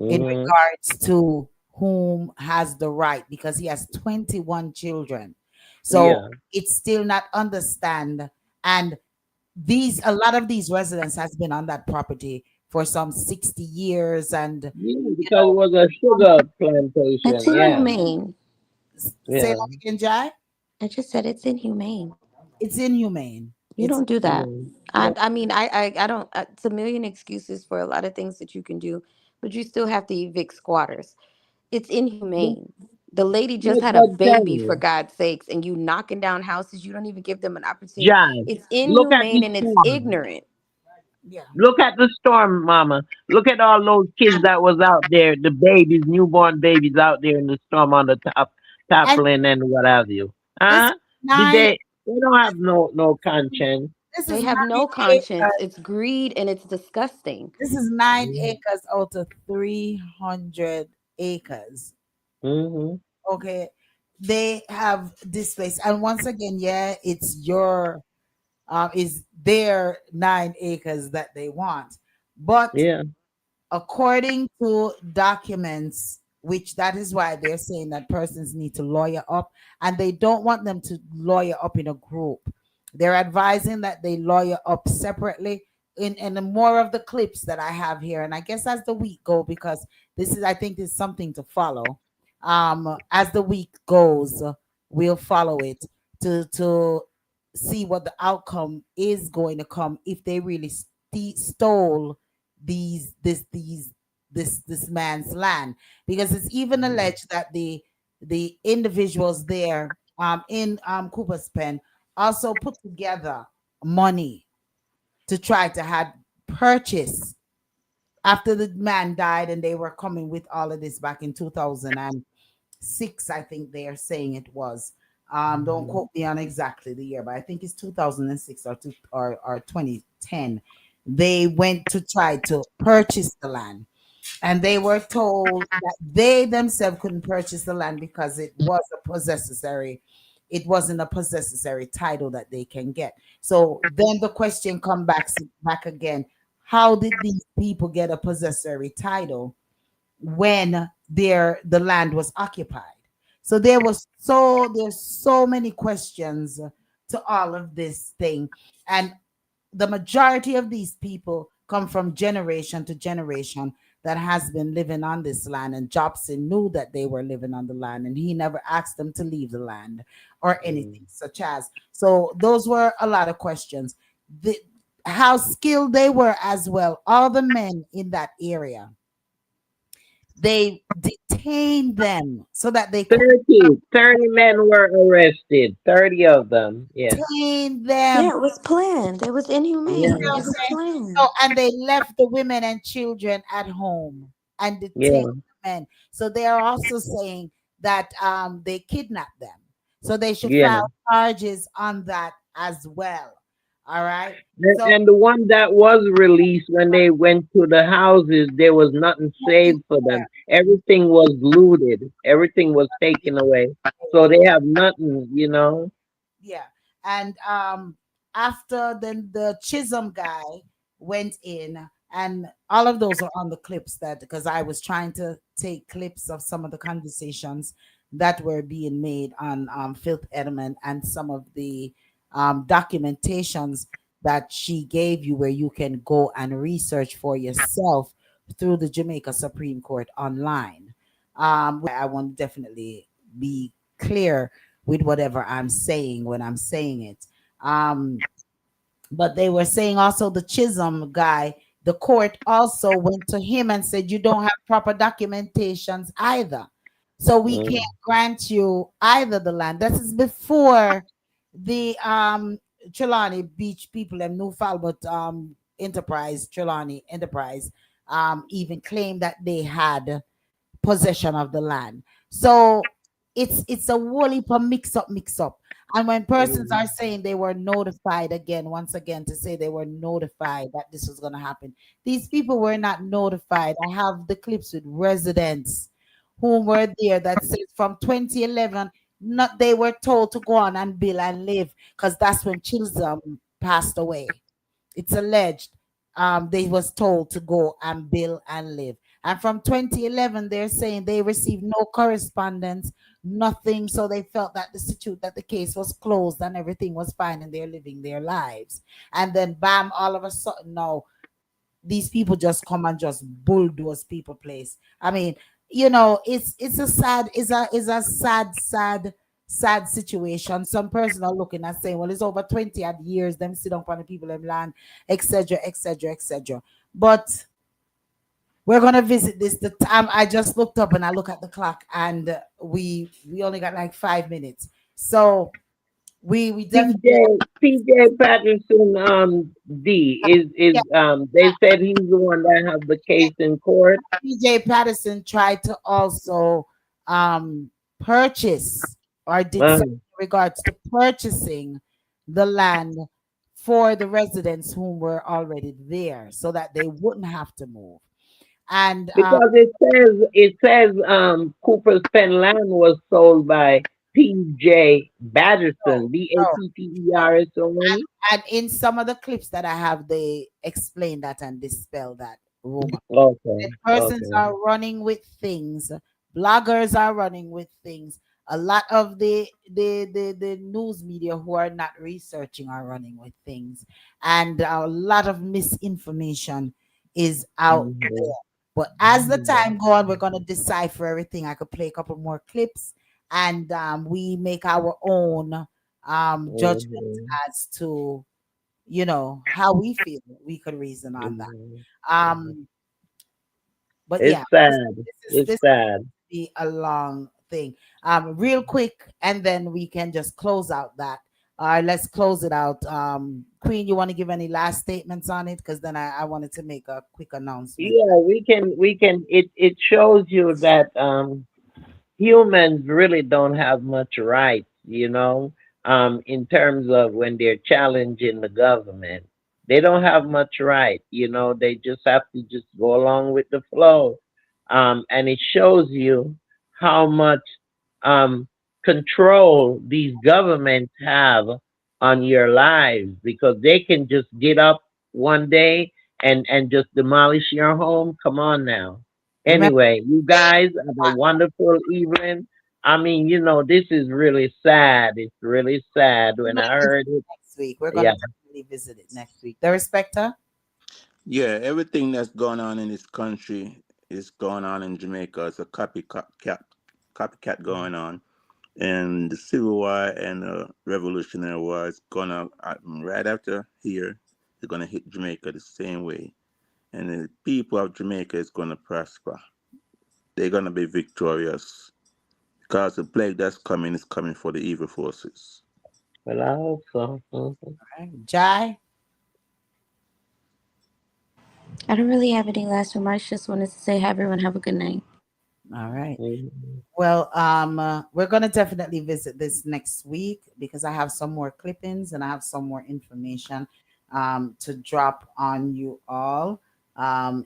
in Hmm. regards to whom has the right because he has 21 children. So Yeah. it's still not understand, and these a lot of these residents has been on that property for some 60 years, and Yeah, because it was a sugar plantation. It's Yeah. inhumane. say Yeah. that again, Jai. I just said it's inhumane. It's inhumane. You don't do that. Mm. Yeah. I mean, I don't. It's a million excuses for a lot of things that you can do, but you still have to evict squatters. It's inhumane. The lady just had a But tell baby, for you, God's sakes, and you knocking down houses. You don't even give them an opportunity. John, It's look at inhumane the and it's storm. ignorant. Yeah. Look at the storm, Mama. Look at all those kids that was out there, the babies, newborn babies out there in the storm on the And toppling and what have you. this is Huh? Did nine. they don't have no conscience. This They is have no 9 acres. conscience. It's greed and it's disgusting. This is nine Mm-hmm. acres out of 300 acres. Mm-hmm. Okay, they have this place, and once again, yeah, it's your is their 9 acres that they want, but Yeah. according to documents, which that is why they're saying that persons need to lawyer up, and they don't want them to lawyer up in a group. They're advising that they lawyer up separately. In the more of the clips that I have here, and I guess as the week go, because this is I think this is something to follow. As the week goes, we'll follow it to see what the outcome is going to come if they really stole these this man's land, because it's even alleged that the individuals there in Cooper's Pen also put together money to try to have purchase after the man died, and they were coming with all of this back in 2006, I think they are saying it was. Don't Mm-hmm. quote me on exactly the year, but I think it's 2006 or 2010. They went to try to purchase the land, and they were told that they themselves couldn't purchase the land because it wasn't a possessory title that they can get. So then the question come back again: how did these people get a possessory title when the land was occupied? So there's so many questions to all of this thing, and the majority of these people come from generation to generation that has been living on this land, and Jobson knew that they were living on the land, and he never asked them to leave the land or anything such as. So those were a lot of questions. How skilled they were as well. All the men in that area, they detain them so that they could 30 men were arrested. 30 of them. Yes. detain them. Yeah, it was planned. It was You Yeah. see inhumane. what It I'm was saying? planned. So, and they left the women and children at home and detained Yeah. the men. So they are also saying that they kidnapped them. So they should Yeah. file charges on that as well. All right. And, So and the one that was released, when they went to the houses, there was nothing nothing saved for them. there. Everything was looted. Everything was taken away. So they have nothing. Yeah. And after then the Chisholm guy went in, and all of those are on the clips, that because I was trying to take clips of some of the conversations that were being made on Filth Element, and some of the documentations that she gave you, where you can go and research for yourself through the Jamaica Supreme Court online. I want to definitely be clear with whatever I'm saying when I'm saying it. Um, but they were saying also the Chisholm guy, the court also went to him and said, you don't have proper documentations either. So we can't Mm. grant you either the land. This is before the Trelawney Beach people and New Falmouth Enterprise, Trelawney Enterprise, even claimed that they had possession of the land. So it's a whole heap of mix up. And when persons are Mm. saying they were notified again, once again, to say they were notified that this was going to happen, these people were not notified. I have the clips with residents who were there that says from 2011, not they were told to go on and build and live, because that's when Chisholm passed away. It's alleged they was told to go and build and live. And from 2011, they're saying they received no correspondence, nothing. So they felt that that the case was closed and everything was fine and they're living their lives. And then bam, all of a sudden, no, these people just come and just bulldoze people place. I mean, it's a sad, is a sad situation. Some person are looking at saying, well, it's over 20 odd years, them sit down on the people in land, etc., etc., etc. But we're gonna visit this. The time I just looked up and I look at the clock, and we only got like 5 minutes. So we definitely PJ Patterson, D is yeah. they said he's the one that have the case in court. PJ Patterson tried to also purchase, or did Uh, something in regards to purchasing the land for the residents who were already there, so that they wouldn't have to move. And because it says Cooper's Pen land was sold by PJ no, Batterson, no, no. Batterson. And in some of the clips that I have, they explain that and dispel that rumor. Okay, And persons okay. are running with things, bloggers are running with things. A lot of the news media who are not researching are running with things, and a lot of misinformation is out Mm-hmm. there. But as the time go on, we're gonna decipher everything. I could play a couple more clips, and we make our own judgment Mm-hmm. as to how we feel. We could reason on that. Mm-hmm. Um, but It's yeah, sad. It's this sad. be a long thing. Real quick, and then we can just close out that. Let's close it out. Queen, you want to give any last statements on it? Because then I wanted to make a quick announcement. Yeah, we can it shows you that humans really don't have much rights, in terms of when they're challenging the government. They don't have much right, they just have to just go along with the flow. And it shows you how much um, control these governments have on your lives, because they can just get up one day and just demolish your home. Come on now. Remember, Anyway, you guys have a wonderful evening. I mean, this is really sad. It's really sad we're when gonna I visit heard it it. next week. We're gonna Yeah. definitely visit it next week. The Respecter. Yeah, everything that's going on in this country is going on in Jamaica. It's a copycat going on. And the Civil War and the Revolutionary War is gonna right after here. It's gonna hit Jamaica the same way, and the people of Jamaica is gonna prosper. they're gonna be victorious because the plague that's coming is coming for the evil forces. Well, I hope so. Right. Jai? I don't really have any last remarks. Just wanted to say, everyone have a good night. All right. Mhm. Well, we're gonna definitely visit this next week because I have some more clippings and I have some more information to drop on you all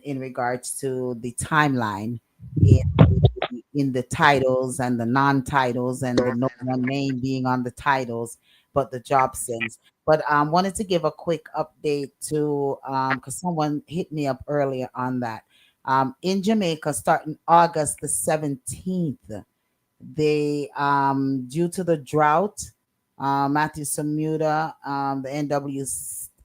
in regards to the timeline in in the titles and the non-titles and the no one name being on the titles, but the job sins. But wanted to give a quick update to because someone hit me up earlier on that. In Jamaica, starting August the 17th, they due to the drought, Matthew Samuda, the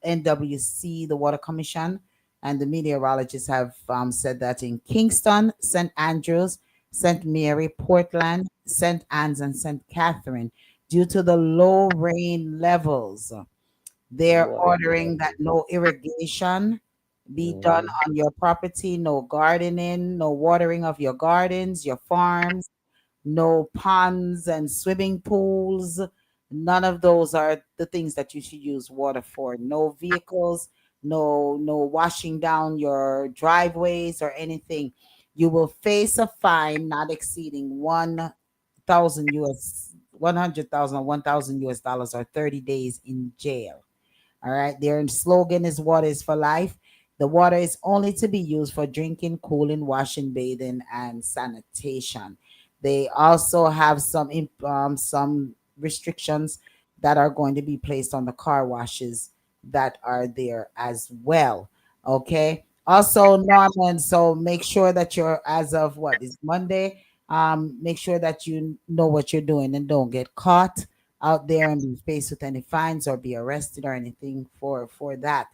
NWC, the Water Commission, and the meteorologists have said that in Kingston, St. Andrews, St. Mary, Portland, St. Anne's, and St. Catherine, due to the low rain levels, they're Water. ordering that no irrigation be done on your property, no gardening, no watering of your gardens, your farms, no ponds and swimming pools. None of those are the things that you should use water for. No vehicles, no washing down your driveways or anything. You will face a fine not exceeding 1,000 US, 100,000 or 1,000 US dollars or 30 days in jail. All right. Their slogan is water is for life. The water is only to be used for drinking, cooling, washing, bathing, and sanitation. They also have some restrictions that are going to be placed on the car washes that are there as well. Okay. Also, Norman, so make sure that you're as of what is Monday. Make sure that you know what you're doing and don't get caught out there and be faced with any fines or be arrested or anything for that.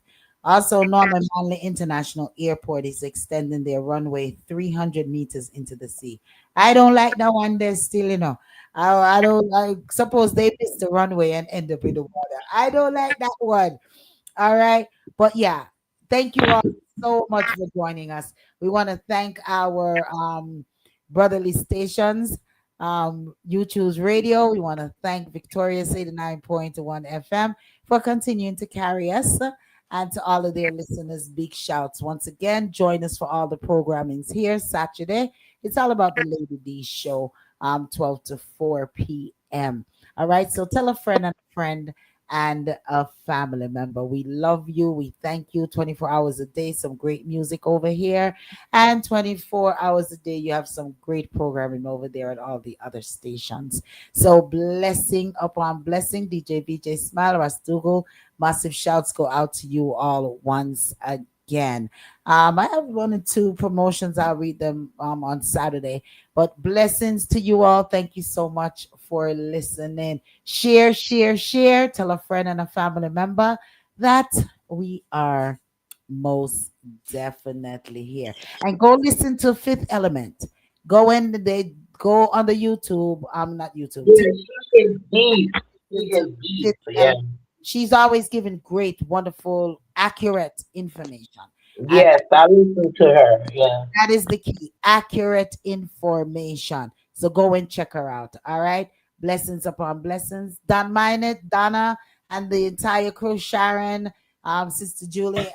Also, Norman Manley International Airport is extending their runway 300 meters into the sea. I don't like that one. There's still, I don't like. Suppose they miss the runway and end up in the water. I don't like that one. All right. But yeah, thank you all so much for joining us. We want to thank our brotherly stations, You Choose Radio. We want to thank Victoria's 89.1 FM for continuing to carry us. And to all of their listeners, big shouts. Once again, join us for all the programmings here Saturday. It's all about the Lady D show, 12 to 4 p.m. All right. So tell a friend and a friend and a family member. We love you. We thank you 24 hours a day. Some great music over here. And 24 hours a day, you have some great programming over there at all the other stations. So blessing upon blessing. DJ VJ Smile, Rastugo. Massive shouts go out to you all once again. I have one or two promotions. I'll read them on Saturday. But blessings to you all. Thank you so much for listening. Share, share, share. Tell a friend and a family member that we are most definitely here. And go listen to Fifth Element. Go in they go on the YouTube. Not YouTube. Yeah, she is deep. She is deep. Fifth Yeah. Element. She's always giving great, wonderful, accurate information. Yes, I listen to her. Yeah. That is the key. Accurate information. So go and check her out. All right. Blessings upon blessings. Don Minot, Donna, and the entire crew, Sharon, Sister Julie,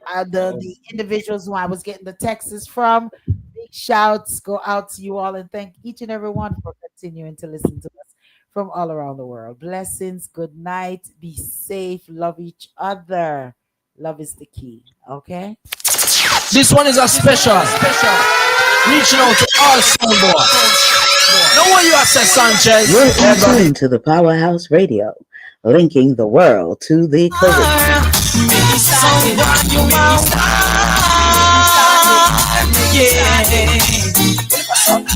the individuals who I was getting the texts from. Big shouts go out to you all and thank each and every one for continuing to listen to us from all around the world. Blessings. Good night. Be safe. Love each other. Love is the key. Okay. This one is a special. Reaching out to all soundboys. Know what you are, Sanchez? You're tuned to the Powerhouse Radio, linking the world to the Caribbean. Yeah.